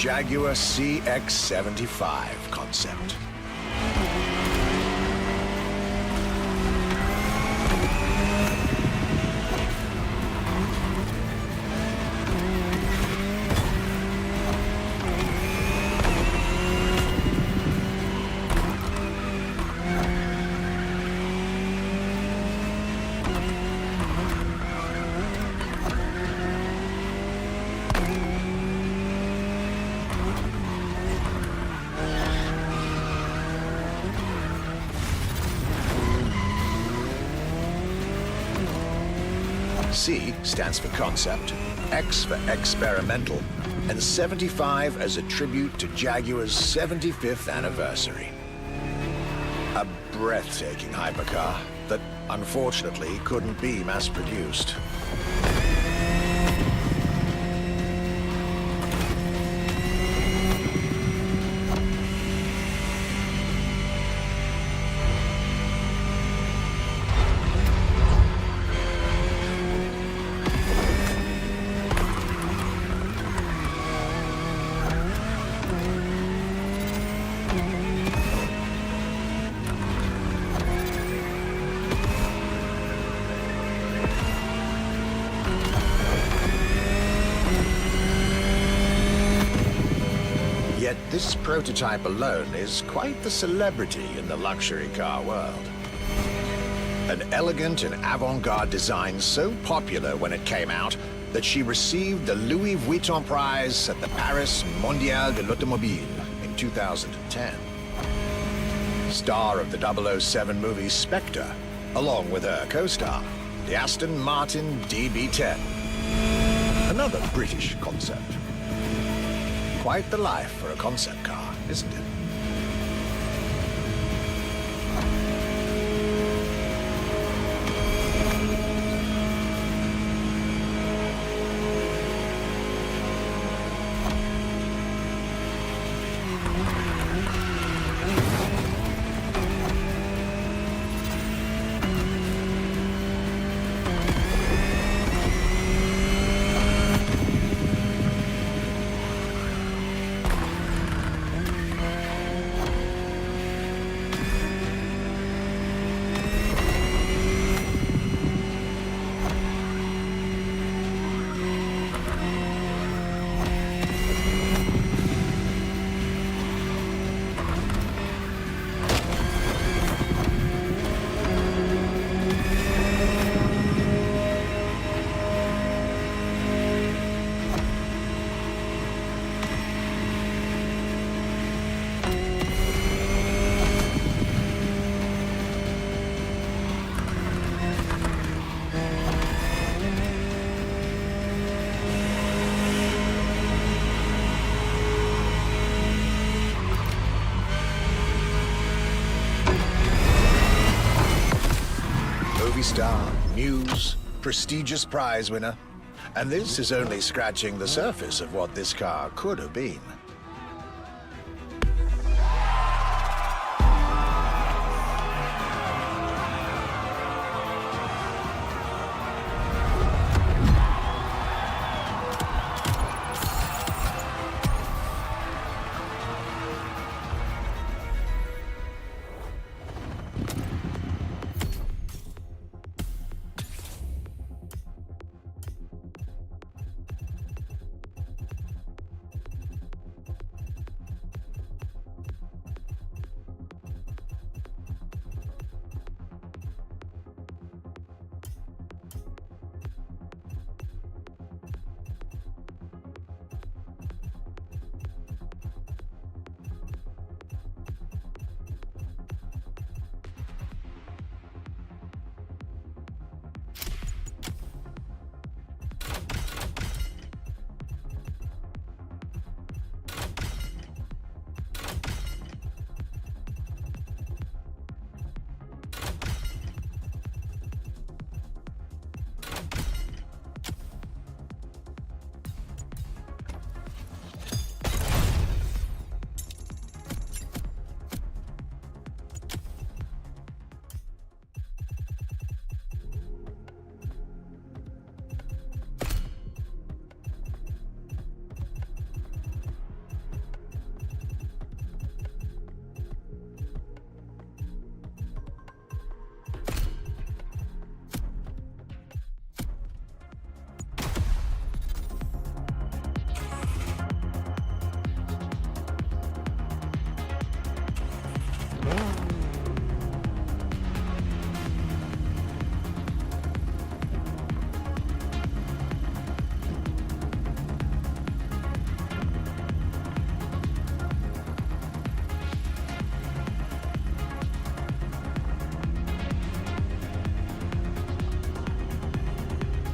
Jaguar CX-75 concept. C stands for concept, X for experimental, and 75 as a tribute to Jaguar's 75th anniversary. A breathtaking hypercar that unfortunately couldn't be mass-produced. Yet this prototype alone is quite the celebrity in the luxury car world. An elegant and avant-garde design so popular when it came out that she received the Louis Vuitton prize at the Paris Mondial de l'Automobile in 2010. Star of the 007 movie Spectre, along with her co-star, the Aston Martin DB10. Another British concept. Quite the life for a concept car, isn't it? Star, Muse, prestigious prize winner. And this is only scratching the surface of what this car could have been.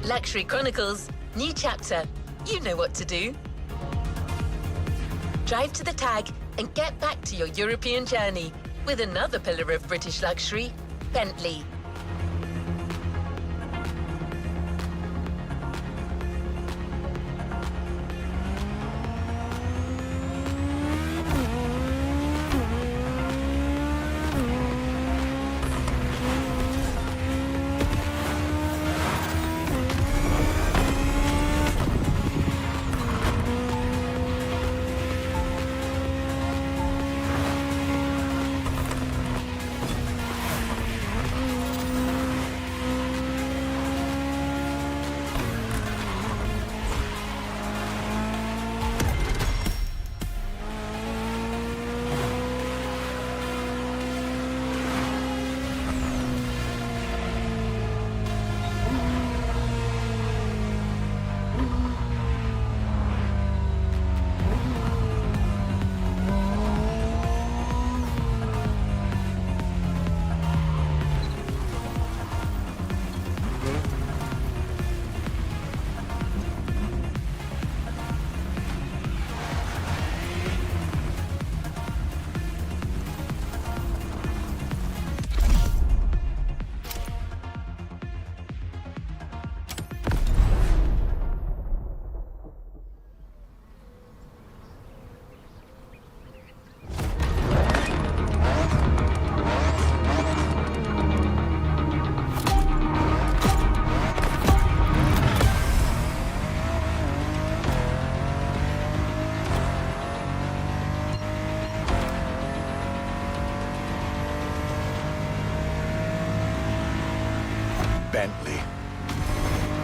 Luxury Chronicles, new chapter. You know what to do. Drive to the tag and get back to your European journey with another pillar of British luxury, Bentley. Bentley.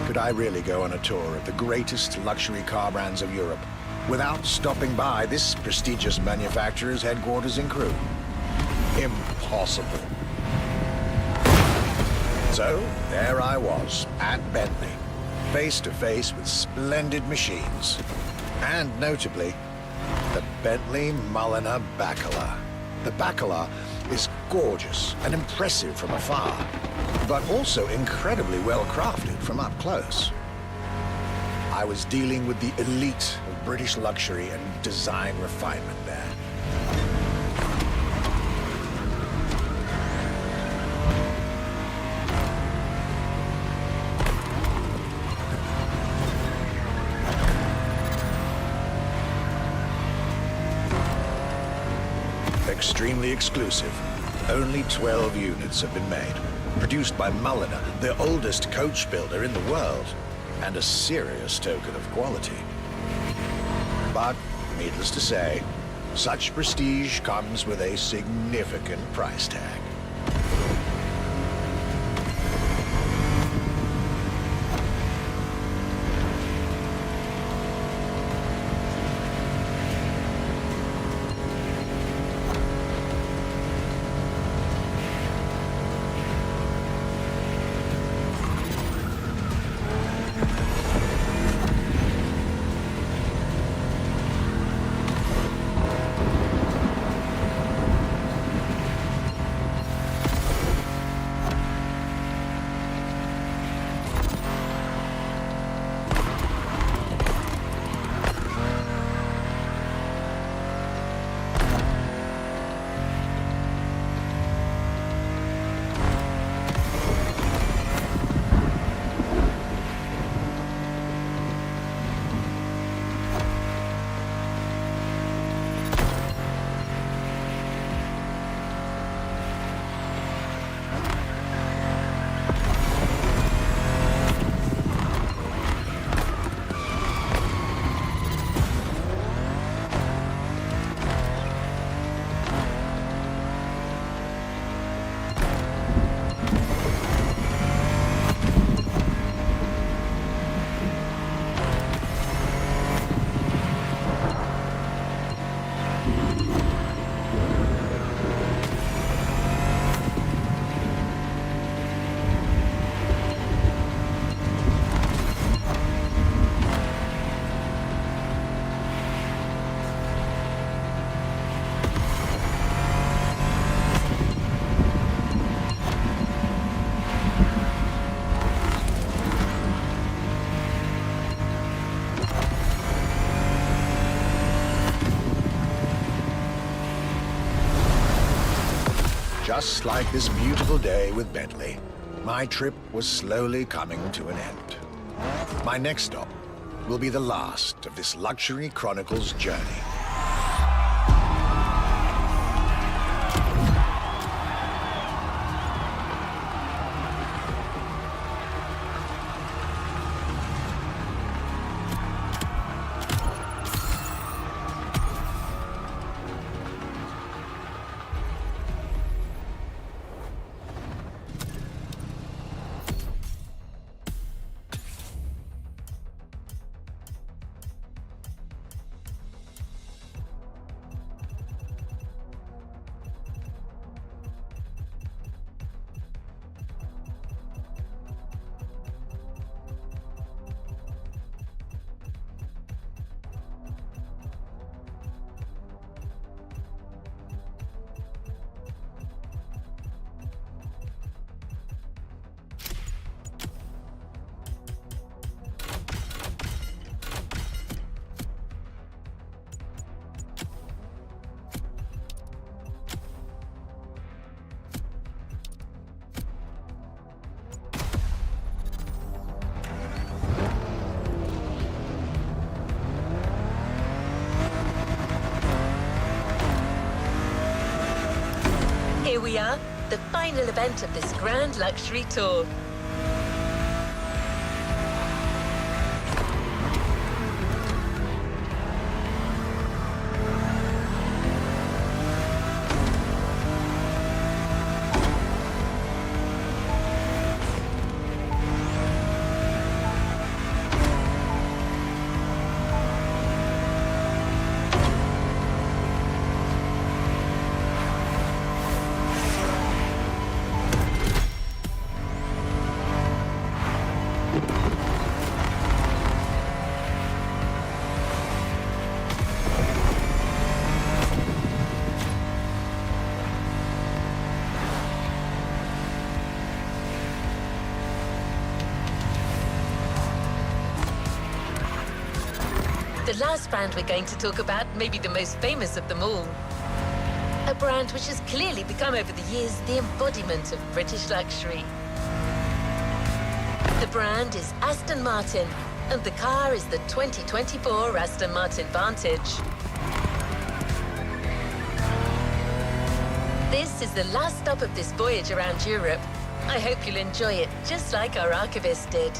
Could I really go on a tour of the greatest luxury car brands of Europe without stopping by this prestigious manufacturer's headquarters in Crewe? Impossible. So, there I was, at Bentley, face to face with splendid machines. And notably, the Bentley Mulliner Bacala. The Bacala is gorgeous and impressive from afar, but also incredibly well crafted from up close. I was dealing with the elite of British luxury and design refinement there. Extremely exclusive. Only 12 units have been made. Produced by Mulliner, the oldest coach builder in the world, and a serious token of quality. But, needless to say, such prestige comes with a significant price tag. just like this beautiful day with Bentley, my trip was slowly coming to an end. My next stop will be the last of this Luxury Chronicles journey. Here we are, the final event of this grand luxury tour. The last brand we're going to talk about may be the most famous of them all. A brand which has clearly become over the years the embodiment of British luxury. The brand is Aston Martin, and the car is the 2024 Aston Martin Vantage. This is the last stop of this voyage around Europe. I hope you'll enjoy it just like our archivist did.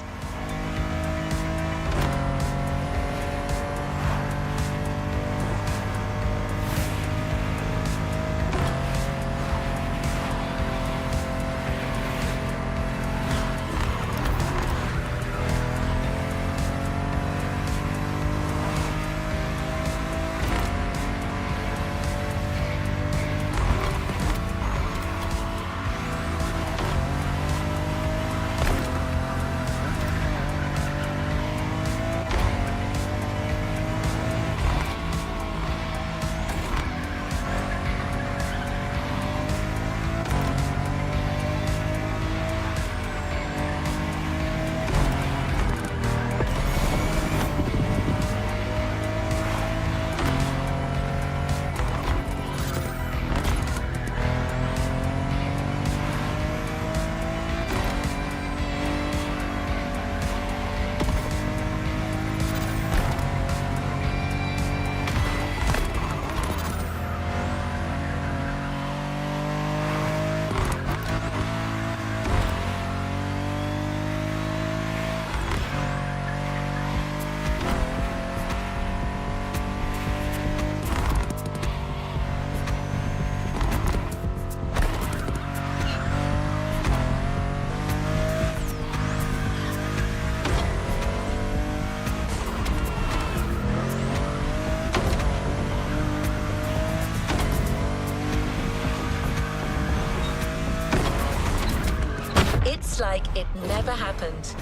It's like it never happened.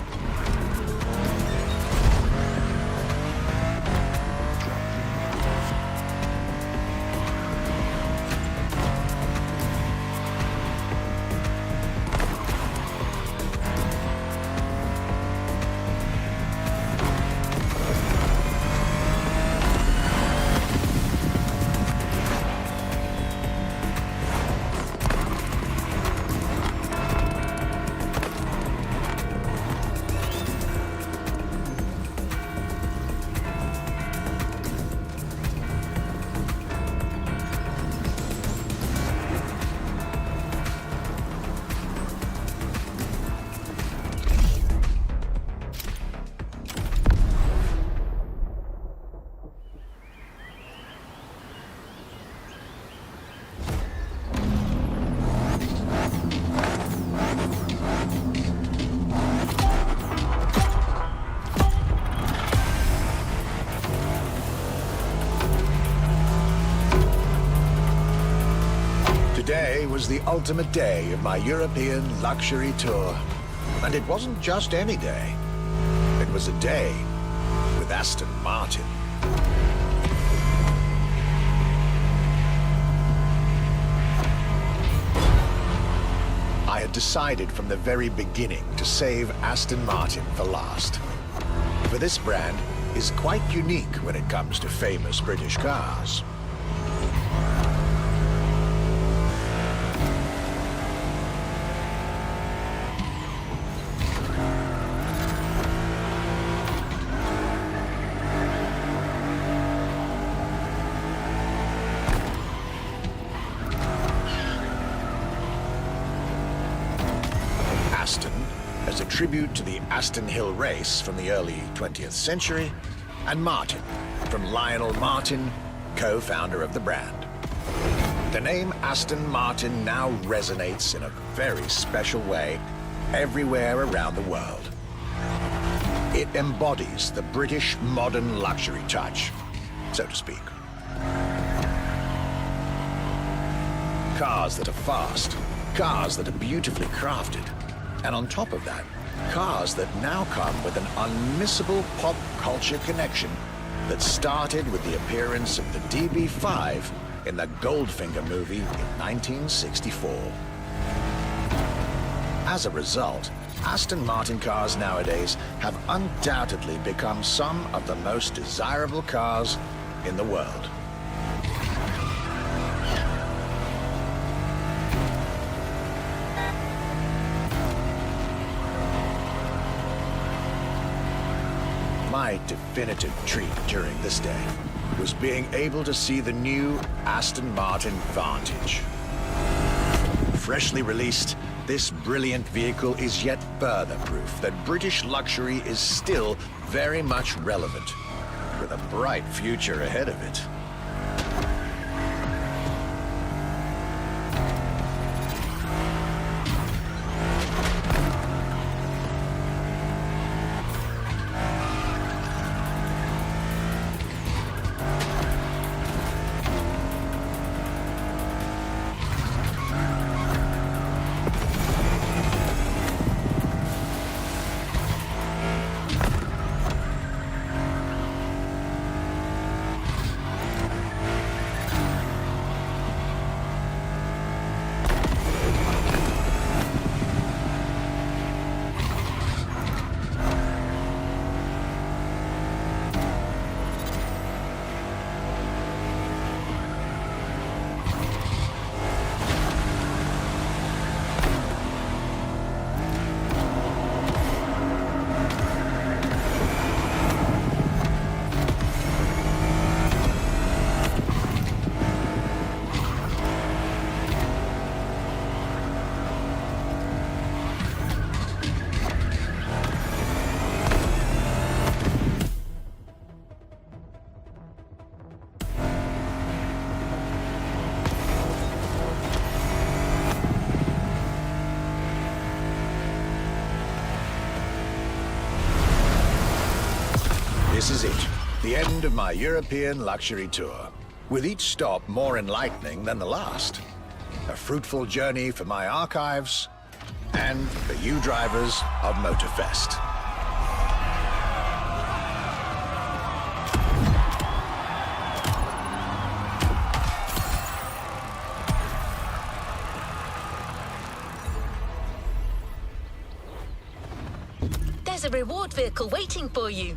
was the ultimate day of my European luxury tour. And it wasn't just any day. It was a day with Aston Martin. I had decided from the very beginning to save Aston Martin for last. For this brand is quite unique when it comes to famous British cars. Aston, as a tribute to the Aston Hill race from the early 20th century, and Martin, from Lionel Martin, co-founder of the brand. The name Aston Martin now resonates in a very special way everywhere around the world. It embodies the British modern luxury touch, so to speak. Cars that are fast, cars that are beautifully crafted, and on top of that, cars that now come with an unmissable pop culture connection that started with the appearance of the DB5 in the Goldfinger movie in 1964. As a result, Aston Martin cars nowadays have undoubtedly become some of the most desirable cars in the world. My definitive treat during this day was being able to see the new Aston Martin Vantage. Freshly released, this brilliant vehicle is yet further proof that British luxury is still very much relevant, with a bright future ahead of it. This is it, the end of my European luxury tour, with each stop more enlightening than the last. A fruitful journey for my archives and for you drivers of Motorfest. There's a reward vehicle waiting for you.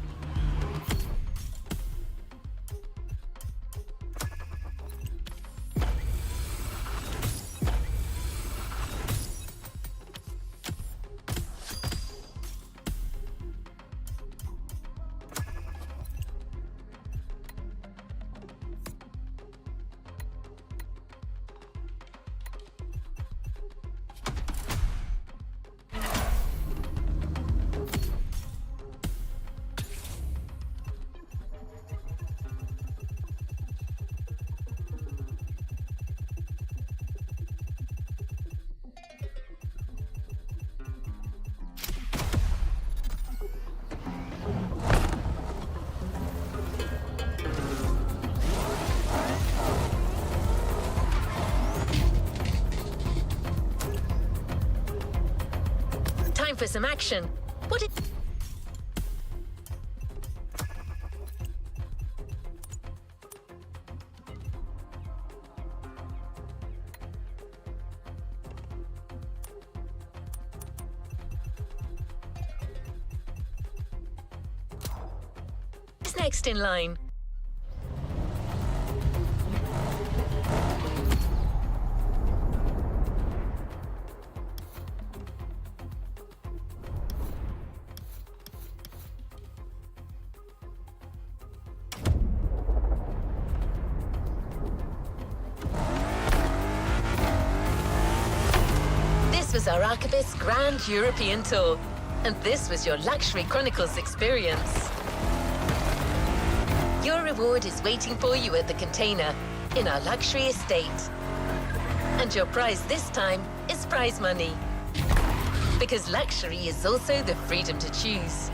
Time for some action. What is... is next in line? This was our Archibald's Grand European Tour, and this was your Luxury Chronicles experience. Your reward is waiting for you at the container in our luxury estate. And your prize this time is prize money. Because luxury is also the freedom to choose.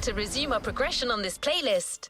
to resume our progression on this playlist.